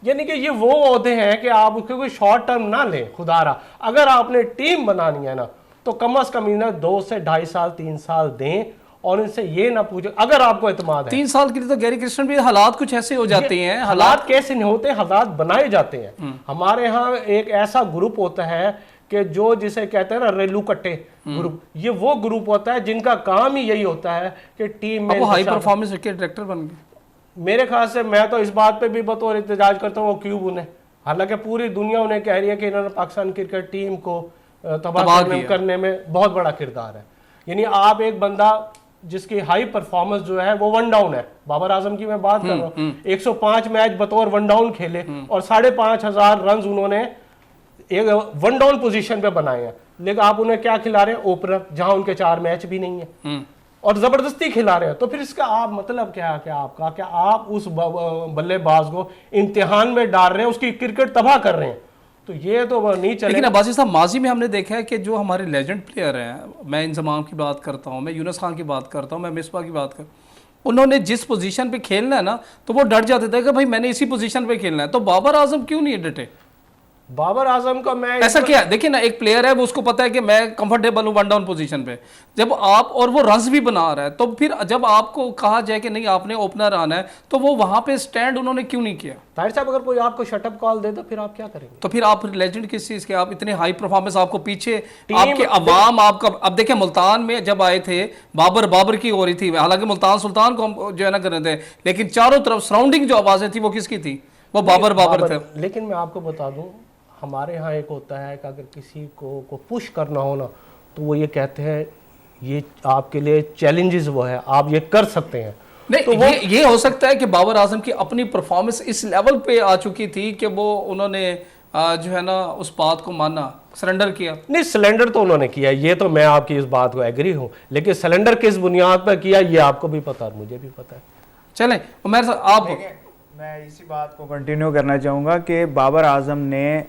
यानी कि ये वो ओहदे हैं कि आप उसके कोई शॉर्ट टर्म ना लें, खुदारा। अगर आपने टीम बनानी है ना, तो कम अज कम इन्हें 2 से 2.5 साल 3 साल दें, और इनसे ये ना पूछो अगर आपको एतमाद है।
3 साल के लिए तो गैरी क्रिस्टन भी हालात कुछ ऐसे हो जाते हैं,
हालात कैसे नहीं होते, हालात बनाए जाते हैं। हमारे यहाँ एक ऐसा ग्रुप होता है कि जो जिसे कहते हैं ना रेलू कट्टे ग्रुप, ये वो ग्रुप होता है जिनका काम ही यही होता है कि टीम में
वो हाई परफॉर्मेंस विकेट डायरेक्टर बन गए।
मेरे ख्याल से मैं तो इस बात पे भी बतौर एहतजाज करता हूँ वो क्यों उन्हें, हालांकि पूरी दुनिया उन्हें कह रही है कि इन्होंने पाकिस्तान क्रिकेट टीम को तबाह करने में बहुत बड़ा किरदार है। यानी आप एक बंदा जिसकी हाई परफॉर्मेंस जो है वो वन डाउन है, बाबर आजम की मैं बात कर रहा हूँ, 105 मैच बतौर वन डाउन खेले और 5,500 रन उन्होंने एक वन डाउन पोजीशन पे बनाए हैं, लेकिन आप उन्हें क्या खिला रहे हैं, ओपनर, जहां उनके 4 मैच भी नहीं है और जबरदस्ती खिला रहे हैं। तो फिर इसका आप मतलब क्या है, आपका क्या आप उस बल्लेबाज को इम्तिहान में डाल रहे हैं, उसकी क्रिकेट तबाह कर रहे हैं, तो ये तो नहीं चलेगा।
लेकिन अब्बासी साहब माजी में हमने देखा है कि जो हमारे लेजेंड प्लेयर हैं, मैं इंजमाम की बात करता हूँ, मैं यूनुस खान की बात करता हूँ, मैं मिसबा की बात उन्होंने जिस पोजीशन पे खेलना है ना तो वो डर जाते थे कि भाई मैंने इसी पोजीशन पे खेलना है। तो बाबर आजम क्यों नहीं डटे?
बाबर आजम का मैं
ऐसा क्या है, देखिए ना, एक प्लेयर है वो उसको पता है कि मैं कंफर्टेबल हूँ वन डाउन पोजीशन पे, जब आप और वो रन्स भी बना रहा है, तो फिर जब आपको कहा जाए कि नहीं आपने ओपनर आना है तो वो वहां पे स्टैंड उन्होंने क्यों नहीं किया?
ताहिर साहब अगर कोई आपको शटअप कॉल दे तो फिर आप क्या करेंगे?
तो फिर आप लेजेंड किस चीज के, आप इतने हाई परफॉर्मेंस, आपको पीछे आपके अवाम आपका, अब देखिए मुल्तान में जब आए थे बाबर की हो रही थी, हालांकि मुल्तान सुल्तान को हम जो है ना कर रहे थे, लेकिन चारों तरफ सराउंडिंग जो आवाजें थी वो किसकी थी? वो बाबर थे।
लेकिन मैं आपको बता दूं, हमारे यहाँ एक होता है कि अगर किसी को पुश करना हो ना तो वो ये कहते हैं ये आपके लिए चैलेंजेस वो है, आप ये कर सकते हैं।
नहीं तो ये हो सकता है कि बाबर आजम की अपनी परफॉर्मेंस इस लेवल पे आ चुकी थी कि वो उन्होंने जो है ना उस बात को माना, सरेंडर किया।
नहीं, सरेंडर तो उन्होंने किया, ये तो मैं आपकी इस बात को एग्री हूँ, लेकिन सरेंडर किस बुनियाद पर किया ये आपको भी पता है, मुझे भी पता है।
चलें उमर साहब, आप
मैं इसी बात को कंटिन्यू करना चाहूँगा कि बाबर आजम ने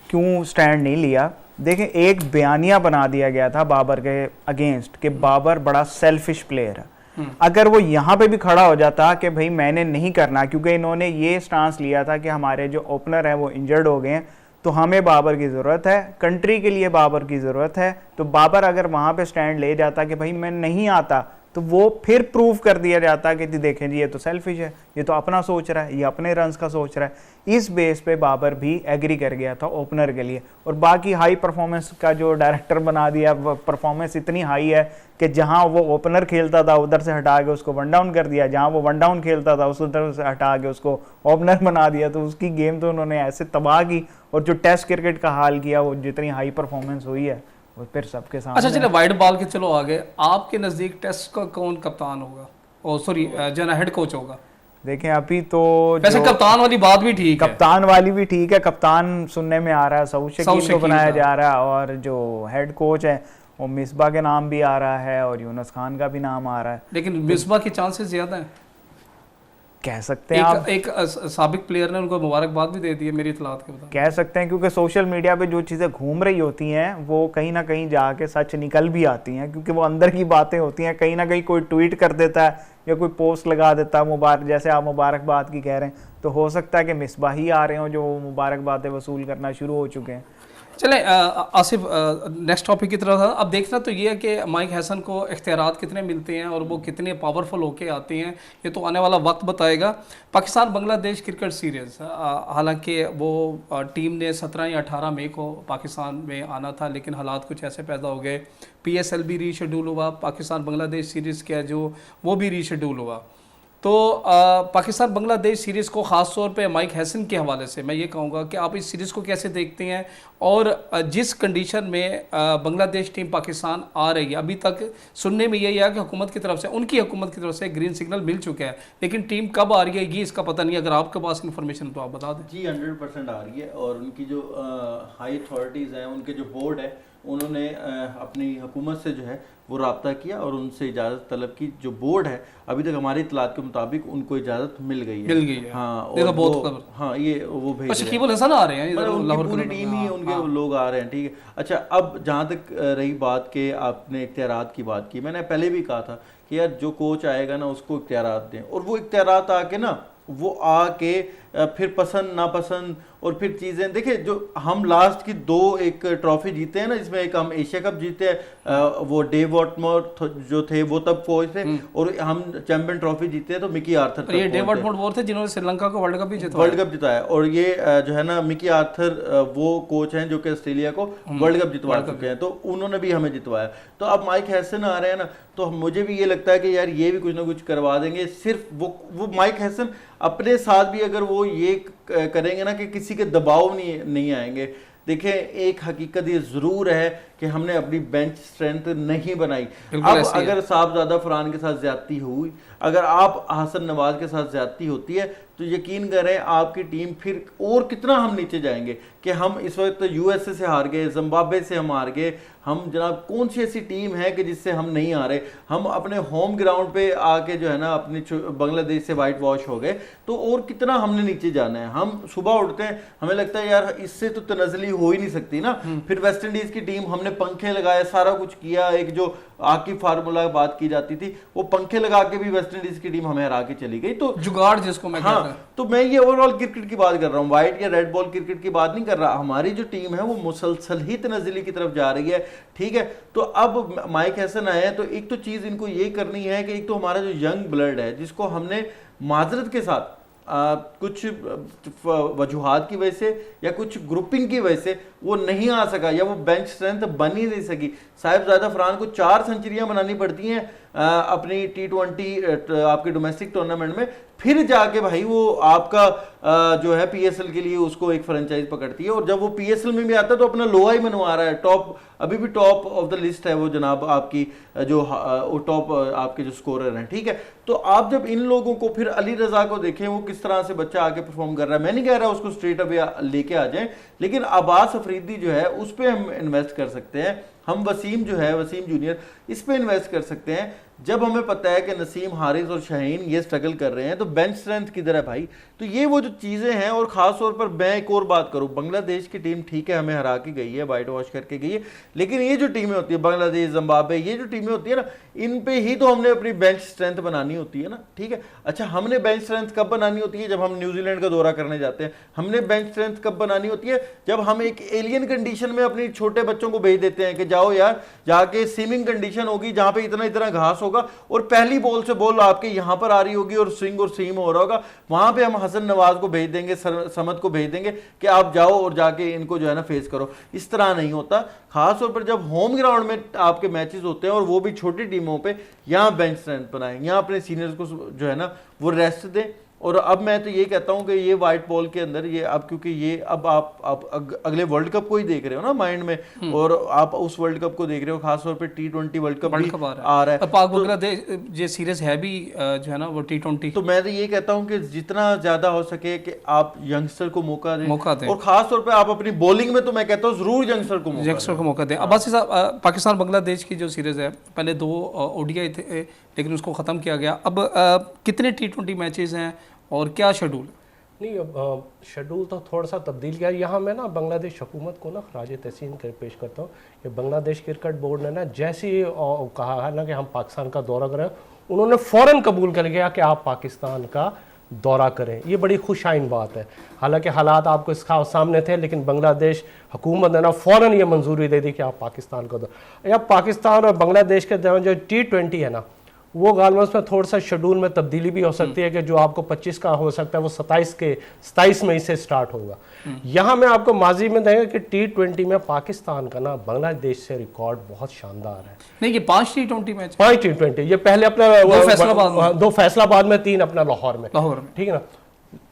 क्यों स्टैंड नहीं लिया। देखें, एक बयानिया बना दिया गया था बाबर के अगेंस्ट कि बाबर बड़ा सेल्फिश प्लेयर है। अगर वो यहाँ पे भी खड़ा हो जाता कि भाई मैंने नहीं करना, क्योंकि इन्होंने ये स्टांस लिया था कि हमारे जो ओपनर हैं वो इंजर्ड हो गए हैं तो हमें बाबर की ज़रूरत है, कंट्री के लिए बाबर की ज़रूरत है, तो बाबर अगर वहाँ पे स्टैंड ले जाता कि भाई मैं नहीं आता तो वो फिर प्रूव कर दिया जाता कि देखें जी ये तो सेल्फिश है, ये तो अपना सोच रहा है, ये अपने रन्स का सोच रहा है। इस बेस पे बाबर भी एग्री कर गया था ओपनर के लिए। और बाकी हाई परफॉर्मेंस का जो डायरेक्टर बना दिया, परफॉर्मेंस इतनी हाई है कि जहां वो ओपनर खेलता था उधर से हटा के उसको वन डाउन कर दिया, जहां वो वन डाउन खेलता था उस उधर से हटा के उसको ओपनर बना दिया। तो उसकी गेम तो उन्होंने ऐसे तबाह की, और जो टेस्ट क्रिकेट का हाल किया, वो जितनी हाई परफॉर्मेंस हुई है वो फिर सबके सामने।
अच्छा चलिए वाइड बॉल के चलो आगे, आपके नज़दीक टेस्ट का कौन कप्तान होगा, ओ सॉरी जो ना हेड कोच होगा?
देखें अभी तो
वैसे कप्तान वाली बात भी ठीक है,
कप्तान वाली भी ठीक है, कप्तान सुनने में आ रहा है सऊद शकील को बनाया जा रहा है, और जो हेड कोच है वो मिसबा के नाम भी आ रहा है और यूनुस खान का भी नाम आ रहा है।
लेकिन मिसबा के चांसेस ज्यादा हैं,
कह सकते हैं आप।
एक साबिक प्लेयर ने उनको मुबारकबाद भी दे दी है मेरी इतलात के मुताबिक।
कह सकते हैं, क्योंकि सोशल मीडिया पे जो चीज़ें घूम रही होती हैं वो कहीं ना कहीं जाके सच निकल भी आती हैं, क्योंकि वो अंदर की बातें होती हैं। कहीं ना कहीं कोई ट्वीट कर देता है या कोई पोस्ट लगा देता है मुबारक, जैसे आप मुबारकबाद की कह रहे हैं, तो हो सकता है कि मिसबा ही आ रहे हों जो मुबारकबादें वसूल करना शुरू हो चुके हैं।
चलें आसिफ नेक्स्ट टॉपिक की तरफ। अब देखना तो ये है कि माइक हैसन को इख्तियारात कितने मिलते हैं और वो कितने पावरफुल होके आते हैं, ये तो आने वाला वक्त बताएगा। पाकिस्तान बांग्लादेश क्रिकेट सीरीज़, हालांकि वो टीम ने 17 या 18 मई को पाकिस्तान में आना था, लेकिन हालात कुछ ऐसे पैदा हो गए, PSL भी रीशेड्यूल हुआ, पाकिस्तान बांग्लादेश सीरीज़ का जो वो भी रीशेड्यूल हुआ। तो पाकिस्तान बांग्लादेश सीरीज़ को ख़ास तौर पे माइक हैसन के हवाले से मैं ये कहूँगा कि आप इस सीरीज़ को कैसे देखते हैं, और जिस कंडीशन में बांग्लादेश टीम पाकिस्तान आ रही है, अभी तक सुनने में यही है कि हुकूमत की तरफ से, उनकी हुकूमत की तरफ से ग्रीन सिग्नल मिल चुका है, लेकिन टीम कब आ रही है ये इसका पता नहीं। अगर आपके पास इन्फॉर्मेशन तो आप बता दें।
जी 100% आ रही है, और उनकी जो हाई अथॉरिटीज़ हैं, उनके जो बोर्ड है, उन्होंने अपनी हुकूमत से जो है वो रब्ता किया और उनसे इजाज़त तलब की। जो बोर्ड है अभी तक हमारी इतलात के मुताबिक उनको इजाज़त मिल गई है। हाँ, और
तो बहुत
वो, हाँ ये वो भेज रहे हैं,
शकीबुल हसन आ रहे हैं,
उनकी पूरी टीम ही उनके लोग आ रहे हैं, ठीक है। अच्छा, अब जहाँ तक रही बात के आपने इख्तियारात की बात की, मैंने पहले भी कहा था कि यार जो कोच आएगा ना उसको इख्तियारात दें, और वो इख्तियारात आके ना वो आके फिर पसंद नापसंद और फिर चीज़ें देखिए, जो हम लास्ट की 2 एक ट्रॉफी जीते हैं ना, जिसमें एक हम एशिया कप जीते हैं, वो डेव वॉटमोर जो थे वो तब कोच थे, और हम चैंपियन ट्रॉफी जीते हैं तो मिकी आर्थर
ये डेव वॉटमोर वो थे जिन्होंने श्रीलंका को वर्ल्ड कप भी जितवाया।
वर्ल्ड कप जिताया, और ये जो है ना मिकी आर्थर वो कोच हैं जो कि ऑस्ट्रेलिया को वर्ल्ड कप जितवा चुके हैं, तो उन्होंने भी हमें जितवाया। तो अब माइक हैसन आ रहे हैं ना, तो मुझे भी ये लगता है कि यार ये भी कुछ ना कुछ करवा देंगे। सिर्फ वो माइक हैसन अपने साथ भी अगर वो ये करेंगे ना कि किसी के दबाव नहीं आएंगे। देखिए, एक हकीकत ये जरूर है कि हमने अपनी बेंच स्ट्रेंथ नहीं बनाई। अब अगर साहबजादा फरहान के साथ ज्यादती हुई, अगर आप हसन नवाज के साथ ज्यादती होती है, तो यकीन करें आपकी टीम फिर और कितना हम नीचे जाएंगे कि हम इस वक्त यूएसए से हार गए, जिम्बाब्वे से हम हार गए। हम जनाब कौन सी ऐसी टीम है कि जिससे हम नहीं हारे? हम अपने होम ग्राउंड पे आके जो है ना अपनी बांग्लादेश से वाइट वॉश हो गए, तो और कितना हमने नीचे जाना है? हम सुबह उठते हैं, हमें लगता है यार इससे तो तनज़ली हो ही नहीं सकती ना। फिर वेस्ट इंडीज की टीम, हमने पंखे लगाए, सारा कुछ किया, एक जो आकी फार्मूला बात की जाती थी, वो पंखे लगा के भी वेस्ट इंडीज की टीम हमें हरा के चली गई। तो
जुगाड़ जिसको मैं कहता हूं।
तो मैं ये ओवरऑल क्रिकेट की बात कर रहा हूँ, व्हाइट या रेड बॉल क्रिकेट की बात नहीं कर रहा। हमारी जो टीम है वो मुसलसल ही तनज़ली की तरफ जा रही है, ठीक है। तो अब माइक हैसन आए हैं, तो एक तो चीज इनको ये करनी है कि एक तो हमारा जो यंग ब्लड है, जिसको हमने माजरत के साथ कुछ वजूहात की वजह से या कुछ ग्रुपिंग की वजह से वो नहीं आ सका, या वो बेंच स्ट्रेंथ बन ही नहीं सकी। साहिबजादा फरहान को 4 सेंचुरियां बनानी पड़ती हैं अपनी T20 आपके डोमेस्टिक टूर्नामेंट में, फिर जाके भाई वो आपका जो है PSL के लिए उसको एक फ्रेंचाइज पकड़ती है। और जब वो PSL में भी आता है तो अपना लोहा ही मनवा रहा है। टॉप, अभी भी टॉप ऑफ द लिस्ट है वो जनाब आपकी, जो टॉप आपके जो स्कोरर हैं, ठीक है। तो आप जब इन लोगों को, फिर अली रजा को देखें वो किस तरह से बच्चा आके परफॉर्म कर रहा है। मैं नहीं कह रहा उसको स्ट्रेट अवे लेके आ जाए, लेकिन अब्बास अफरीदी जो है उस पर हम इन्वेस्ट कर सकते हैं। हम वसीम जो है, वसीम जूनियर, इस पे इन्वेस्ट कर सकते हैं। जब हमें पता है कि नसीम, हारिस और शाहीन ये स्ट्रगल कर रहे हैं, तो बेंच स्ट्रेंथ किधर है भाई? तो ये वो जो चीज़ें हैं। और ख़ास तौर पर मैं एक और बात करूं, बांग्लादेश की टीम ठीक है हमें हरा के गई है, वाइट वॉश करके गई है, लेकिन ये जो टीमें होती है बांग्लादेश, जिम्बाब्वे, ये जो टीमें होती है ना, इन पे ही तो हमने अपनी बेंच स्ट्रेंथ बनानी होती है ना, ठीक है। अच्छा, हमने बेंच स्ट्रेंथ कब बनानी होती है? जब हम न्यूजीलैंड का दौरा करने जाते हैं। हमने बेंच स्ट्रेंथ कब बनानी होती है? जब हम एक एलियन कंडीशन में अपने छोटे बच्चों को भेज देते हैं कि जाओ यार, जाके स्विमिंग कंडीशन होगी जहां पे इतना इतना घास होगा, और पहली बॉल से बॉल आपके यहां पर आ रही होगी और स्विंग और सीम हो रहा होगा, वहां पे हम हसन नवाज को भेज देंगे, समद को भेज देंगे कि आप जाओ और जाके इनको जो है ना फेस करो। इस तरह नहीं होता। खास तौर पर जब होम ग्राउंड में आपके मैचेस होते हैं, और वो भी छोटी टीमों पे, यहाँ बेंच स्ट्रेंथ बनाएं, यहाँ अपने सीनियर्स को जो है ना वो रेस्ट दें। और अब मैं तो ये कहता हूं कि ये वाइट बॉल के अंदर ये अब, क्योंकि ये अब आप अगले वर्ल्ड कप को ही देख रहे हो ना माइंड में, और आप उस वर्ल्ड कप को देख रहे हो, खासतौर पे T20 वर्ल्ड कप भी आ रहा है।
पाक बांग्लादेश ये सीरीज है भी जो है ना वो T20।
तो मैं तो ये कहता हूं कि जितना ज्यादा हो सके कि आप यंगस्टर को मौका दें, और खास तौर पे आप अपनी बॉलिंग में, तो मैं कहता हूं जरूर यंगस्टर को मौका दें।
अब बस पाकिस्तान बांग्लादेश की जो सीरीज है, पहले 2 ODI थे लेकिन उसको ख़त्म किया गया। अब कितने T20 मैचेस हैं और क्या शेड्यूल?
नहीं, अब शेड्यूल तो थोड़ा सा तब्दील किया। यहाँ मैं ना बांग्लादेश हुकूमत को ना खराज तहसीन कर पेश करता हूँ कि बांग्लादेश क्रिकेट बोर्ड ने ना जैसे ही कहा है ना कि हम पाकिस्तान का दौरा करें, उन्होंने फ़ौरन कबूल कर लिया कि आप पाकिस्तान का दौरा करें। ये बड़ी खुशाइन बात है। हालांकि हालात आपको इसका सामने थे, लेकिन बांग्लादेश हुकूमत ने ना फ़ौरन ये मंजूरी दे दी कि आप पाकिस्तान का दौरा। या पाकिस्तान और बांग्लादेश के दौरान जो T20 है ना, वो गालवा में थोड़ा सा शेड्यूल में तब्दीली भी हो सकती है कि जो आपको 25 का हो सकता है वो 27 मई से स्टार्ट होगा। यहाँ मैं आपको माजी में देंगे कि T20 में पाकिस्तान का ना बांग्लादेश से रिकॉर्ड बहुत शानदार है।
नहीं, ये 5 T20 मैच,
5 T20, ये पहले अपना 2 फैसलाबाद में, 3 अपना लाहौर में, ठीक है ना।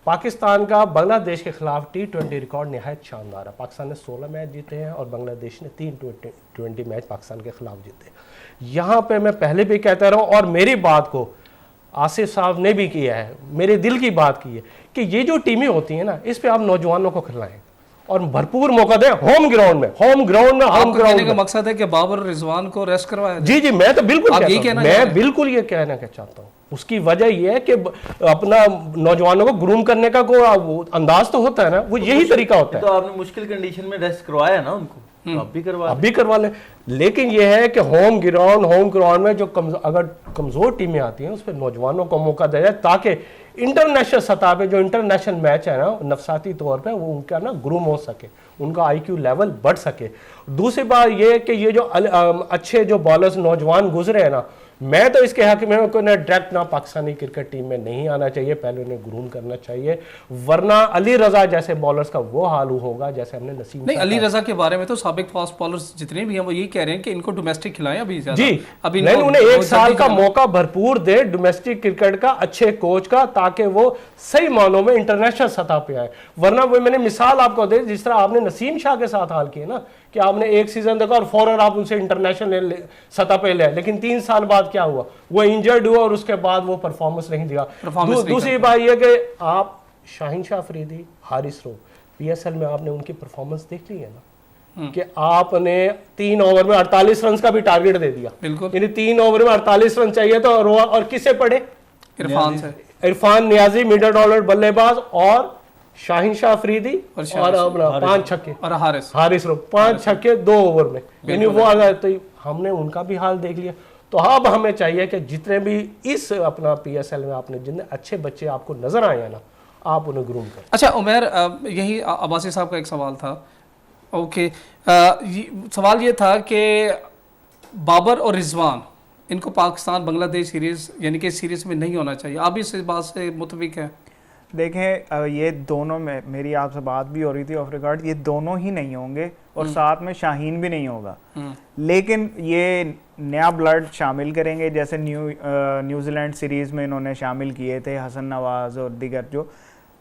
पाकिस्तान का बांग्लादेश के खिलाफ T20 रिकॉर्ड निहायत शानदार है। पाकिस्तान ने 16 मैच जीते हैं और बांग्लादेश ने 3 T20 मैच पाकिस्तान के खिलाफ जीते। यहाँ पे मैं पहले भी कहता रहा हूँ, और मेरी बात को आसिफ साहब ने भी किया है, मेरे दिल की बात की है कि ये जो टीमें होती हैं ना, इस पे आप नौजवानों को खिलाएं और भरपूर मौका दें होम ग्राउंड में।
कहने का मकसद है कि बाबर रिजवान को रेस्ट करवाया।
जी, मैं तो बिल्कुल ये कहना चाहता हूँ। उसकी वजह यह है कि अपना नौजवानों को ग्रूम करने का कोई अंदाज तो होता है ना, वो यही तरीका होता है।
तो आपने मुश्किल कंडीशन में रेस्ट करवाया ना उनको। तो अब भी करवा
अब भी करवा लें। लेकिन ये है कि होम ग्राउंड में जो अगर कमज़ोर टीमें आती हैं उस पर नौजवानों को मौका दिया जाए, ताकि इंटरनेशनल सतह पे जो इंटरनेशनल मैच है ना, नफसाती तौर पे वो उनका ना ग्रूम हो सके, उनका IQ लेवल बढ़ सके। दूसरी बात ये है कि ये जो अच्छे जो बॉलर्स नौजवान गुजरे हैं ना, मैं तो इसके हक में को ना डायरेक्ट ना पाकिस्तानी क्रिकेट टीम में नहीं आना चाहिए, पहले उन्हें ग्रूम करना चाहिए, वरना अली रजा जैसे बॉलर्स का वो हाल होगा जैसे हमने नसीम
नहीं, अली रजा के बारे में तो साबिक फास्ट बॉलर्स जितने भी हैं वो यही कह रहे हैं कि इनको डोमेस्टिक खिलाएं अभी ज्यादा।
जी,
अभी
नहीं, उन्हें एक साल का
जल्दी
मौका भरपूर दे डोमेस्टिक क्रिकेट का, अच्छे कोच का, ताकि वो सही मानों में इंटरनेशनल सतह पे आए। वरना वो मैंने मिसाल आपको दे, जिस तरह आपने नसीम शाह के साथ हाल किया ना, कि आपने एक सीजन देखा और फौरन आप उनसे इंटरनेशनल सतह पे ले, लेकिन 3 साल बाद क्या हुआ, वो इंजर्ड हुआ और उसके बाद वो परफॉर्मेंस नहीं दिया। दूसरी बात यह कि आप शाहीन शाह अफरीदी, हारिस रोफ, PSL में आपने उनकी परफॉर्मेंस देख ली है ना, कि आपने 3 ओवर में 48 रन का भी टारगेट दे दिया।
बिल्कुल,
यानी 3 ओवर में 48 रन चाहिए तो और किसे पड़े?
इरफान से,
इरफान नियाजी मिडल ऑर्डर बल्लेबाज, और शाहीन शाह अफरीदी और अपना 5 छक्के,
और हारिस
रोफ 5 छक्के 2 ओवर में। यानी वो अगर तो हमने उनका भी हाल देख लिया। तो अब हमें चाहिए कि जितने भी इस अपना PSL में आपने जितने अच्छे बच्चे आपको नजर आए हैं ना, आप उन्हें ग्रूम करें।
अच्छा उमर, यही अब्बासी साहब का एक सवाल था। ओके, सवाल ये था कि बाबर और रिजवान, इनको पाकिस्तान बांग्लादेश सीरीज यानी कि सीरीज में नहीं होना चाहिए, आप इस बात से मुतफिक हैं?
देखें, ये दोनों में मेरी आपसे बात भी हो रही थी ऑफ रिकॉर्ड, ये दोनों ही नहीं होंगे और साथ में शाहीन भी नहीं होगा। लेकिन ये नया ब्लड शामिल करेंगे, जैसे न्यूजीलैंड सीरीज़ में इन्होंने शामिल किए थे हसन नवाज़ और दीगर, जो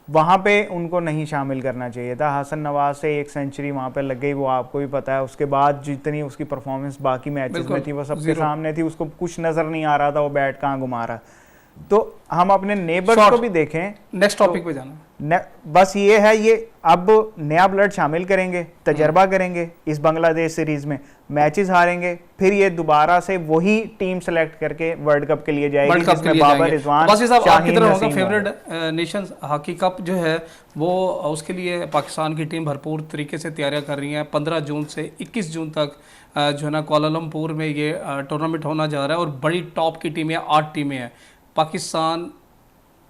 वहाँ पे उनको नहीं शामिल करना चाहिए था। हसन नवाज से 1 सेंचुरी वहाँ पे लग गई, वो आपको भी पता है। उसके बाद जितनी उसकी परफॉर्मेंस बाकी मैचेस में थी वो सबके सामने थी, उसको कुछ नज़र नहीं आ रहा था वो बैट कहाँ घुमा रहा। तो हम अपने नेबर्स को भी देखें।
नेक्स्ट टॉपिक पे जाना,
बस ये है, ये अब नया ब्लड शामिल करेंगे, तजर्बा करेंगे इस बांग्लादेश सीरीज में, मैचेस हारेंगे, फिर ये दोबारा से वही टीम सेलेक्ट करके वर्ल्ड कप के लिए जाएगी, जिसमें Babar, Rizwan,
Shaheen, Naseem. Favourite nations hockey cup जो है वो, उसके लिए पाकिस्तान की टीम भरपूर तरीके से तैयारियां कर रही है। 15 जून से 21 जून तक जो है ना कुआलालंपुर में ये टूर्नामेंट होना जा रहा है, और बड़ी टॉप की टीमें 8 टीमें हैं। पाकिस्तान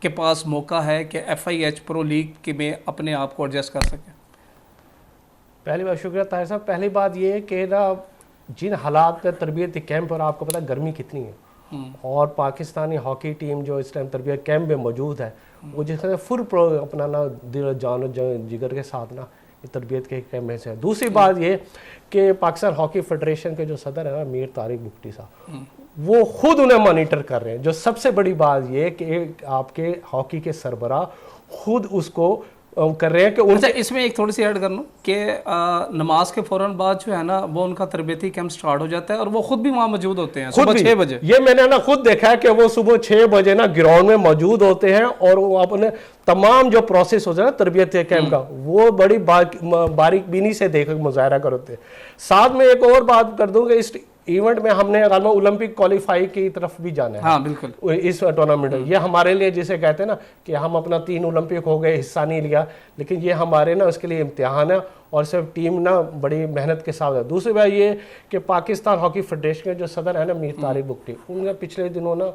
के पास मौका है कि FIH प्रो लीग के में अपने आप को एडजस्ट कर सके।
पहली बात, शुक्रिया ताहिर साहब। पहली बात ये है कि ना, जिन हालात में तरबियती कैंप, और आपको पता है गर्मी कितनी है, और पाकिस्तानी हॉकी टीम जो इस टाइम तरबियत कैंप में मौजूद है, वो जिसने फुल अपना ना दिल जान जिगर के साथ ना तरबियत के कैंप में से है। दूसरी बात ये कि पाकिस्तान हॉकी फेडरेशन के जो सदर है ना, मीर तारिक बुगटी साहब, वो खुद उन्हें मॉनिटर कर रहे हैं। जो सबसे बड़ी बात ये कि आपके हॉकी के सरबराह खुद उसको कर रहे हैं कि
अच्छा, इसमें एक थोड़ी सी ऐड कर लूँ कि नमाज के फौरन बाद जो है ना, वो उनका तरबियती कैंप स्टार्ट हो जाता है, और वो खुद भी वहाँ मौजूद होते हैं सुबह 6 बजे।
ये मैंने ना खुद देखा है कि वो सुबह 6 बजे ना ग्राउंड में मौजूद होते हैं, और वो अपने तमाम जो प्रोसेस होता है ना तरबियत कैंप का, वो बड़ी बारीक बीनी से देख मुजाहरा करते हैं। साथ में एक और बात कर दूं कि इस इवेंट में हमने ओलंपिक क्वालिफाई की तरफ भी जाना है।
हाँ, बिल्कुल।
इस टूर्नामेंट में ये हमारे लिए, जिसे कहते हैं ना कि हम अपना 3 ओलंपिक हो गए, हिस्सा नहीं लिया, लेकिन ये हमारे ना उसके लिए इम्तिहान है, और सिर्फ टीम ना बड़ी मेहनत के साथ है। दूसरी बात ये कि पाकिस्तान हॉकी फेडरेशन के जो सदर है ना, मीर तारिक बुगटी, उन्होंने पिछले दिनों ना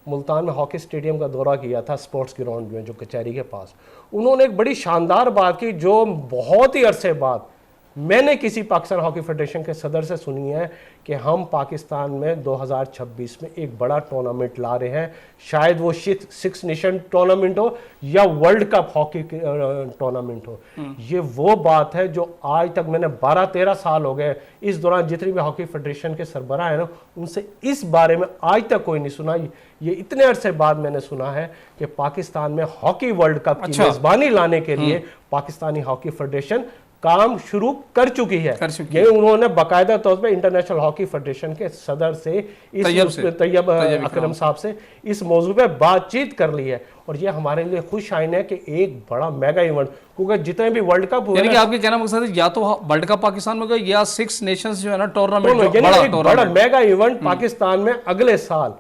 मुल्तान में हॉकी स्टेडियम का दौरा किया था, स्पोर्ट्स ग्राउंड में जो कचहरी के पास। उन्होंने एक बड़ी शानदार बात की, जो बहुत ही अरसे बाद मैंने किसी पाकिस्तान हॉकी फेडरेशन के सदर से सुनी है, कि हम पाकिस्तान में 2026 में एक बड़ा टूर्नामेंट ला रहे हैं। शायद वो 6 नेशन टूर्नामेंट हो या वर्ल्ड कप हॉकी टूर्नामेंट हो। ये वो बात है जो आज तक मैंने 12-13 साल हो गए, इस दौरान जितनी भी हॉकी फेडरेशन के सरबराह है ना, उनसे इस बारे में आज तक कोई नहीं सुना। ये इतने अरसे बाद मैंने सुना है कि पाकिस्तान में हॉकी वर्ल्ड कप की मेजबानी लाने के लिए पाकिस्तानी हॉकी फेडरेशन काम शुरू कर चुकी है। ये उन्होंने बाकायदा तौर पे इंटरनेशनल हॉकी फेडरेशन के सदर से तैयब अकरम साहब से इस मौजू पे बातचीत कर ली है, और ये हमारे लिए खुश आइन है कि एक बड़ा मेगा इवेंट, क्योंकि जितने भी वर्ल्ड कप हुए,
यानी कि आपके कहना मकसद है या तो वर्ल्ड कप पाकिस्तान में या 6 नेशंस जो है ना टूर्नामेंट,
बड़ा मेगा इवेंट पाकिस्तान में अगले साल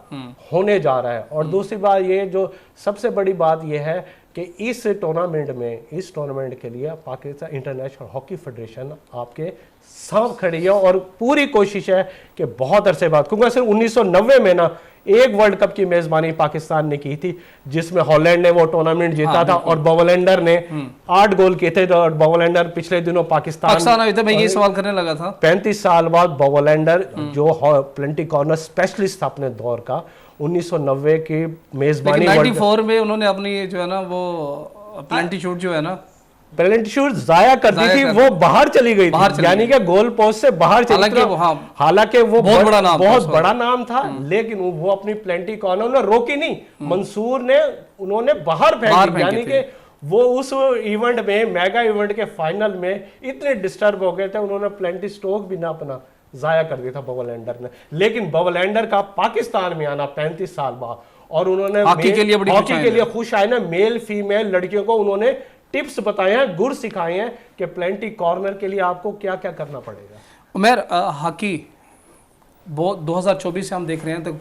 होने जा रहा है। और दूसरी बात ये, जो सबसे बड़ी बात ये है कि इस टूर्नामेंट के लिए पाकिस्तान इंटरनेशनल हॉकी फेडरेशन आपके साथ खड़ी है और पूरी कोशिश है कि बहुत अरसे बाद, क्योंकि सिर्फ 1990 में ना एक वर्ल्ड कप की मेजबानी पाकिस्तान ने की थी जिसमें हॉलैंड ने वो टूर्नामेंट जीता था और बवलैंडर ने 8 गोल किए थे। और बवलैंडर पिछले दिनों पाकिस्तान
अभी तो मैं ये सवाल करने लगा था,
35 साल बाद बवलैंडर जो प्लेंटी कॉर्नर स्पेशलिस्ट था अपने दौर का, 1990 की मेजबानी
94 में उन्होंने अपनी जो है ना वो प्लेंटी शूट जो है ना
पेनल्टी शूट जाया कर दी थी, वो बाहर चली गई थी, यानी कि गोल पोस्ट से बाहर चली थी। हालांकि वो बहुत बड़ा नाम था, लेकिन वो अपनी प्लेंटी कॉर्नर उन्होंने रोकी नहीं, मंसूर ने उन्होंने बाहर फेंक दी, यानी कि वो उस इवेंट में, मेगा इवेंट के फाइनल में इतने डिस्टर्ब हो गए थे, उन्होंने प्लेंटी स्ट्रोक भी ना अपना जाया कर दिया था बवलैंडर ने। लेकिन बवलैंडर का पाकिस्तान में आना 35 साल बाद, और उन्होंने हॉकी के लिए खुश आए ना, मेल फीमेल लड़कियों को उन्होंने टिप्स बताए हैं, गुर सिखाए हैं कि प्लेंटी कॉर्नर के लिए आपको क्या क्या करना पड़ेगा।
उमर, हॉकी बहुत 2024 से हम देख रहे हैं तो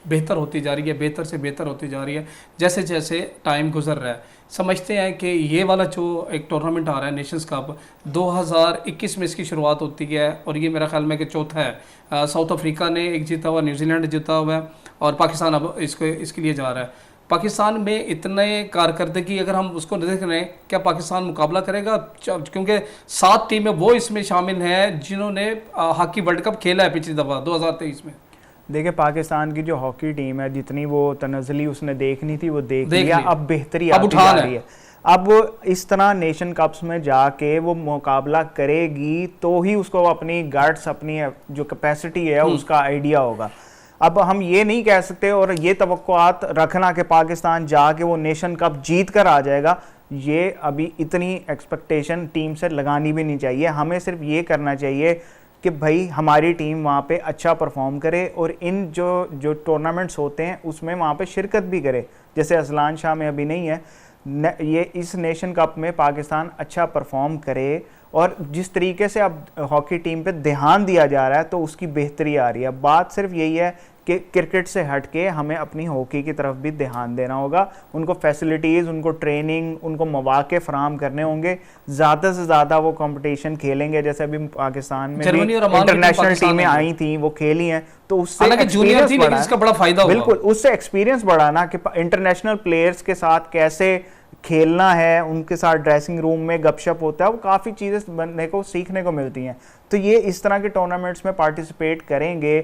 बेहतर होती जा रही है, बेहतर से बेहतर होती जा रही है जैसे जैसे टाइम गुजर रहा है। समझते हैं कि ये वाला जो एक टूर्नामेंट आ रहा है नेशंस कप 2021 में इसकी शुरुआत होती है और ये मेरा ख्याल में कि चौथा है। साउथ अफ्रीका ने एक जीता हुआ, न्यूजीलैंड जीता हुआ है और पाकिस्तान अब इसके लिए जा रहा है। पाकिस्तान में इतने कारकर्दगी अगर हम उसको देख रहे हैं, क्या पाकिस्तान मुकाबला करेगा? क्योंकि 7 टीमें वो इसमें शामिल हैं जिन्होंने हॉकी वर्ल्ड कप खेला है पिछली दफ़ा 2023 में।
देखिए, पाकिस्तान की जो हॉकी टीम है, जितनी वो तनज़ली उसने देखनी थी वो देख लिया, अब बेहतरी आती जा रही है। अब इस तरह नेशन कप्स में जाके वो मुकाबला करेगी तो ही उसको अपनी गार्ड्स, अपनी जो कैपेसिटी है उसका आइडिया होगा। अब हम ये नहीं कह सकते और ये तवक्कुआत रखना कि पाकिस्तान जाके वो नेशन कप जीत कर आ जाएगा, ये अभी इतनी एक्सपेक्टेशन टीम से लगानी भी नहीं चाहिए। हमें सिर्फ ये करना चाहिए कि भाई हमारी टीम वहाँ पे अच्छा परफॉर्म करे और इन जो टूर्नामेंट्स होते हैं उसमें वहाँ पे शिरकत भी करे। जैसे अजलान शाह में अभी नहीं है, ये इस नेशन कप में पाकिस्तान अच्छा परफॉर्म करे और जिस तरीके से अब हॉकी टीम पे ध्यान दिया जा रहा है तो उसकी बेहतरी आ रही है। बात सिर्फ यही है कि क्रिकेट से हट के हमें अपनी हॉकी की तरफ भी ध्यान देना होगा, उनको फैसिलिटीज़, उनको ट्रेनिंग, उनको मौके फराहम करने होंगे, ज़्यादा से ज़्यादा वो कंपटीशन खेलेंगे। जैसे अभी पाकिस्तान में इंटरनेशनल टीमें आई थी, वो खेली हैं, तो उससे
बड़ा फायदा,
बिल्कुल उससे एक्सपीरियंस बढ़ा ना कि इंटरनेशनल प्लेयर्स के साथ कैसे खेलना है, उनके साथ ड्रेसिंग रूम में गपशप होता है, वो काफ़ी चीज़ें बनने को सीखने को मिलती हैं। तो ये इस तरह के टूर्नामेंट्स में पार्टिसिपेट करेंगे।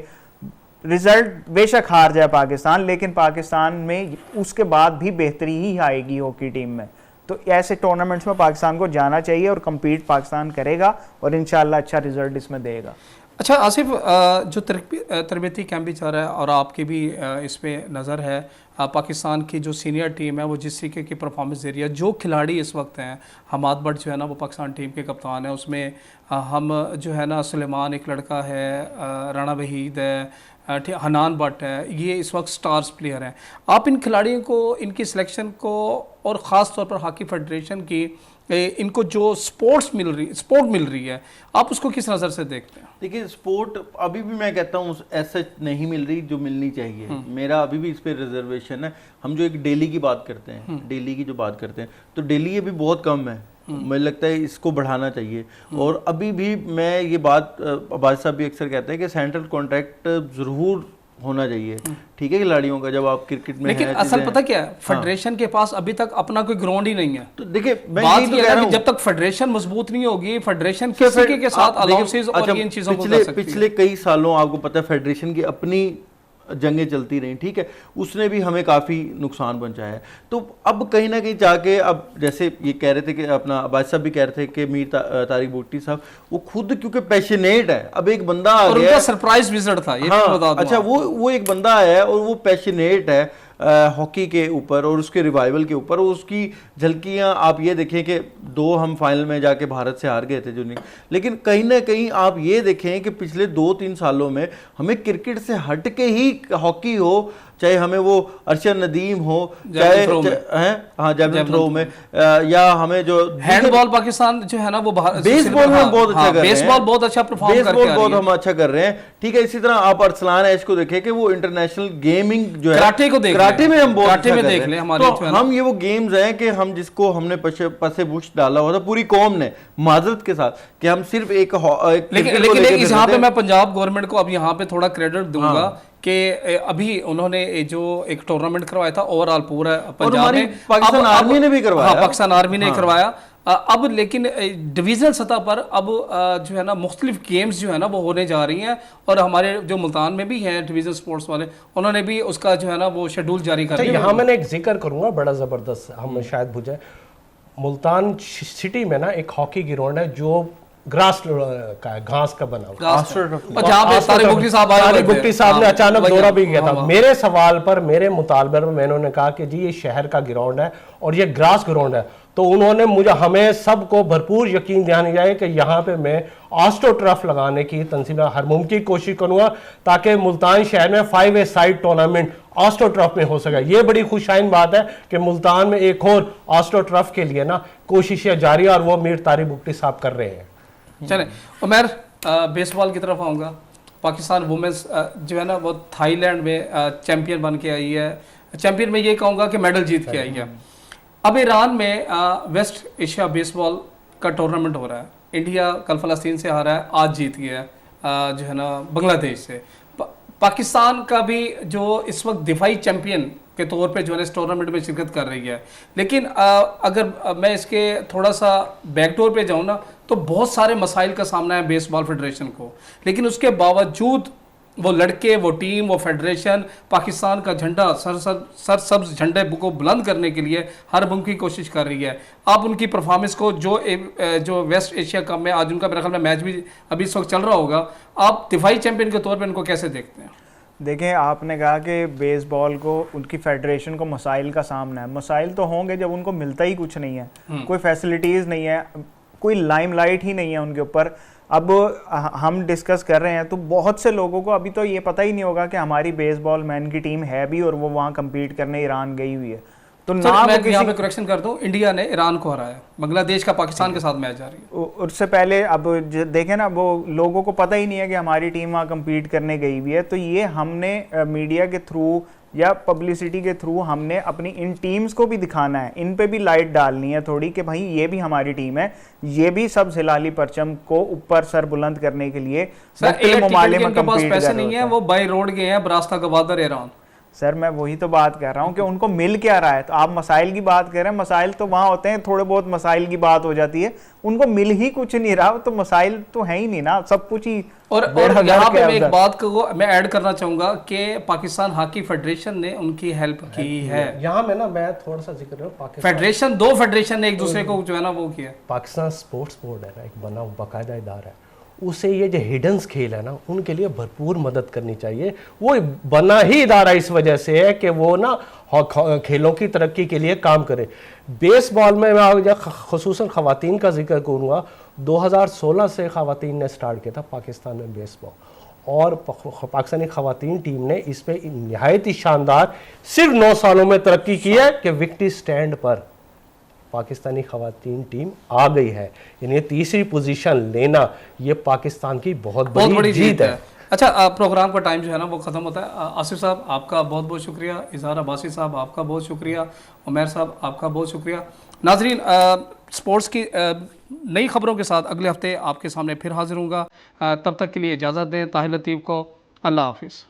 रिजल्ट बेशक हार जाए पाकिस्तान, लेकिन पाकिस्तान में उसके बाद भी बेहतरी ही आएगी हॉकी टीम में। तो ऐसे टूर्नामेंट्स में पाकिस्तान को जाना चाहिए और कम्पीट पाकिस्तान करेगा और इंशाल्लाह अच्छा रिजल्ट इसमें देगा।
अच्छा आसिफ, जो तरबियती कैंप भी चल रहा है और आपकी भी इस पर नज़र है, पाकिस्तान की जो सीनियर टीम है वो जिस तरीके की परफॉर्मेंस दे रही है, जो खिलाड़ी इस वक्त हैं, हमाद भट्ट जो है ना वो पाकिस्तान टीम के कप्तान है, उसमें हम जो है ना सुलेमान एक लड़का है, राना वहीद है, हनान भट्ट है, ये इस वक्त स्टार्स प्लेयर हैं। आप इन खिलाड़ियों को, इनकी सिलेक्शन को और ख़ास तौर पर हॉकी फेडरेशन की इनको जो स्पोर्ट मिल रही है, आप उसको किस नज़र से देखते हैं?
देखिए, स्पोर्ट अभी भी मैं कहता हूँ ऐसे नहीं मिल रही जो मिलनी चाहिए। मेरा अभी भी इस पे रिजर्वेशन है। हम जो एक डेली की बात करते हैं, डेली की जो बात करते हैं, तो डेली ये भी बहुत कम है। मुझे लगता है इसको बढ़ाना चाहिए। और अभी भी मैं ये बात, अब्बास साहब भी अक्सर कहते हैं कि सेंट्रल कॉन्ट्रैक्ट ज़रूर होना चाहिए, ठीक है, खिलाड़ियों का, जब आप क्रिकेट में।
लेकिन असल पता क्या है, फेडरेशन के पास अभी तक अपना कोई ग्राउंड ही नहीं है।
तो देखिए, मैं यही तो कह रहा हूं,
जब तक फेडरेशन मजबूत नहीं होगी, फेडरेशन किसी के साथ अलाउंसेस और इन चीजों को कर सकती है।
पिछले कई सालों आपको पता है फेडरेशन की अपनी जंगें चलती रही, ठीक है, उसने भी हमें काफ़ी नुकसान पहुंचाया है। तो अब कहीं ना कहीं जाके, अब जैसे ये कह रहे थे कि अपना अब्बास साहब भी कह रहे थे कि मीर तारिक भुट्टी साहब वो खुद क्योंकि पैशनेट है, अब एक बंदा आ गया, उनका
सरप्राइज विजिट था ये,
हाँ, अच्छा, वो एक बंदा आया है और वो पैशनेट है हॉकी के ऊपर और उसके रिवाइवल के ऊपर। उसकी झलकियां आप ये देखें कि 2 हम फाइनल में जाके भारत से हार गए थे जो नहीं, लेकिन कहीं ना कहीं आप ये देखें कि पिछले 2-3 सालों में हमें क्रिकेट से हट के ही हॉकी हो चाहे हमें वो अरशद नदीम हो,
जैवलिन थ्रो में।
हाँ जैवलिन थ्रो में, या हमें जो
हैंडबॉल पाकिस्तान जो है ना वो
बेसबॉल में बहुत अच्छा कर रहे हैं,
बेसबॉल बहुत अच्छा परफॉर्म करके
बेसबॉल
आ
बहुत
रही है।
हम अच्छा कर रहे हैं, ठीक है। इसी तरह आप अरसलान ऐश को देखें कि वो इंटरनेशनल गेमिंग जो है
कराटे को देख
कराटे
लें,
में हम बहुत
कराटे
अच्छा
में
कर
देख
रहे
लें
हैं।
हमारे
तो
जो है ना।
हम ये वो गेम्स हैं कि हम जिसको हमने पसे बुश डाला हुआ था पूरी कौम ने माजरत के साथ कि हम सिर्फ एक
लेकिन यहाँ पे मैं पंजाब गवर्नमेंट को अब यहाँ पे थोड़ा क्रेडिट दूंगा कि अभी उन्होंने जो एक टूर्नामेंट करवाया था ओवरऑल पूरा पंजाब
हमारी
में,
पाकिस्तान आर्मी ने भी करवाया।
हाँ, पाकिस्तान आर्मी ने करवाया। अब लेकिन डिवीजनल सतह पर अब जो है ना मुख्तलिफ गेम्स जो है ना वो होने जा रही हैं, और हमारे जो मुल्तान में भी हैं डिवीजन स्पोर्ट्स वाले, उन्होंने भी उसका जो है ना वो शेड्यूल जारी कर दिया।
यहाँ मैंने एक जिक्र करूंगा बड़ा ज़बरदस्त, हम शायद भूल जाए। मुल्तान सिटी में ना एक हॉकी ग्राउंड है जो ग्रास का है, घास का बना हुआ।
और जहाँ पे तारिक बुगटी साहब आए हुए
तारिक
थे।
बुगटी साहब ने
हाँ,
अचानक
वही,
दौरा भी किया था।
हाँ,
मेरे सवाल पर, मेरे मुतालबे में मैंने उन्हें कहा कि जी ये शहर का ग्राउंड है और ये ग्रास ग्राउंड है, तो उन्होंने मुझे, हमें सबको भरपूर यकीन दिलाया जाए कि यहाँ पे मैं ऑस्ट्रो ट्रफ लगाने की तंजीम हर मुमकिन कोशिश करूँगा ताकि मुल्तान शहर में 5 साइड टूर्नामेंट ऑस्ट्रो ट्रफ में हो सके। ये बड़ी खुशाइन बात है कि मुल्तान में एक और ऑस्ट्रो ट्रफ के लिए ना कोशिशें जारी है और वो मीर तारिक बुगटी साहब कर रहे हैं।
चले उमर, बेसबॉल की तरफ आऊँगा। पाकिस्तान वुमेंस जो है ना वो थाईलैंड में चैंपियन बन के आई है। चैंपियन में ये कहूँगा कि मेडल जीत के आई है। अब ईरान में वेस्ट एशिया बेसबॉल का टूर्नामेंट हो रहा है। इंडिया कल फ़लस्तीन से हारा है, आज जीत गया है जो है ना बांग्लादेश से। पाकिस्तान का भी जो इस वक्त दिफाई चैंपियन के तौर पे जो है इस टूर्नामेंट में शिरकत कर रही है, लेकिन अगर मैं इसके थोड़ा सा बैकडोर पे जाऊँ ना तो बहुत सारे मसाइल का सामना है बेसबॉल फेडरेशन को, लेकिन उसके बावजूद वो लड़के, वो टीम, वो फेडरेशन पाकिस्तान का झंडा सरसब्ज झंडे को बुलंद करने के लिए हर मुमकिन कोशिश कर रही है। आप उनकी परफॉर्मेंस को जो वेस्ट एशिया कप में आज उनका मेरे ख्याल में मैच भी अभी इस वक्त चल रहा होगा, आप दिफाई चैंपियन के तौर पर इनको कैसे देखते हैं?
देखें, आपने कहा कि बेसबॉल को, उनकी फेडरेशन को मसाइल का सामना है। मसाइल तो होंगे जब उनको मिलता ही कुछ नहीं है, कोई फैसिलिटीज़ नहीं है, कोई लाइमलाइट ही नहीं है उनके ऊपर। अब हम डिस्कस कर रहे हैं तो बहुत से लोगों को अभी तो ये पता ही नहीं होगा कि हमारी बेसबॉल मैन की टीम है भी और वो वहाँ कम्पीट करने ईरान गई हुई है। तो ना
मैं
किसी
यहाँ पे करेक्शन कर दूं, इंडिया ने ईरान को हराया, बांग्लादेश का पाकिस्तान के साथ मैच जा रही है।
उससे पहले अब देखें ना, वो लोगों को पता ही नहीं है कि हमारी टीम वहाँ कम्पीट करने गई हुई है। तो ये हमने मीडिया के थ्रू या पब्लिसिटी के थ्रू हमने अपनी इन टीम्स को भी दिखाना है, इन पे भी लाइट डालनी है थोड़ी कि भाई ये भी हमारी टीम है, ये भी सब हिलाली परचम को ऊपर सर बुलंद करने के लिए
ममालिक में कम्पीट पैसे नहीं है, वो बाई रोड गए हैं बरास्ता गवादर ईरान।
सर मैं वही तो बात कर रहा हूँ कि उनको मिल क्या रहा है। तो आप मसाइल की बात कर रहे हैं, मसाइल तो वहाँ होते हैं, थोड़े बहुत मसाइल की बात हो जाती है, उनको मिल ही कुछ नहीं रहा, तो मसाइल तो है ही नहीं ना, सब कुछ ही।
और यहाँ पे मैं एक बात को मैं ऐड करना चाहूंगा कि पाकिस्तान हॉकी फेडरेशन ने उनकी हेल्प की है।
यहाँ में ना मैं थोड़ा सा जिक्र करूँ,
फेडरेशन, दो फेडरेशन ने एक दूसरे को जो है ना वो किया।
पाकिस्तान स्पोर्ट्स बोर्ड है ना, एक बना बाकायदा इदारा है, उसे ये जो हिडन्स खेल है ना उनके लिए भरपूर मदद करनी चाहिए। वो बना ही इदारा इस वजह से है कि वो ना खेलों की तरक्की के लिए काम करे। बेसबॉल में मैं ख़ुसूसन ख़वातीन का जिक्र करूँगा, 2016 से ख़वातीन ने स्टार्ट किया था पाकिस्तान में बेसबॉल, और पाकिस्तानी ख़वातीन टीम ने इस पर नहायत ही शानदार सिर्फ 9 सालों में तरक्की की है कि विक्ट्री स्टैंड पर पाकिस्तानी ख़वातीन टीम आ गई है। यानी तीसरी पोजीशन लेना ये पाकिस्तान की बहुत बड़ी जीत है।
अच्छा, प्रोग्राम का टाइम जो है ना वो ख़त्म होता है। आसिफ साहब आपका बहुत बहुत शुक्रिया, इज़हार अब्बासी साहब आपका बहुत शुक्रिया, उमैर साहब आपका बहुत शुक्रिया। नाजरीन, स्पोर्ट्स की नई खबरों के साथ अगले हफ्ते आपके सामने फिर हाजिर होऊंगा। तब तक के लिए इजाज़त दें ताहिर लतीफ़ को। अल्लाह हाफिज़।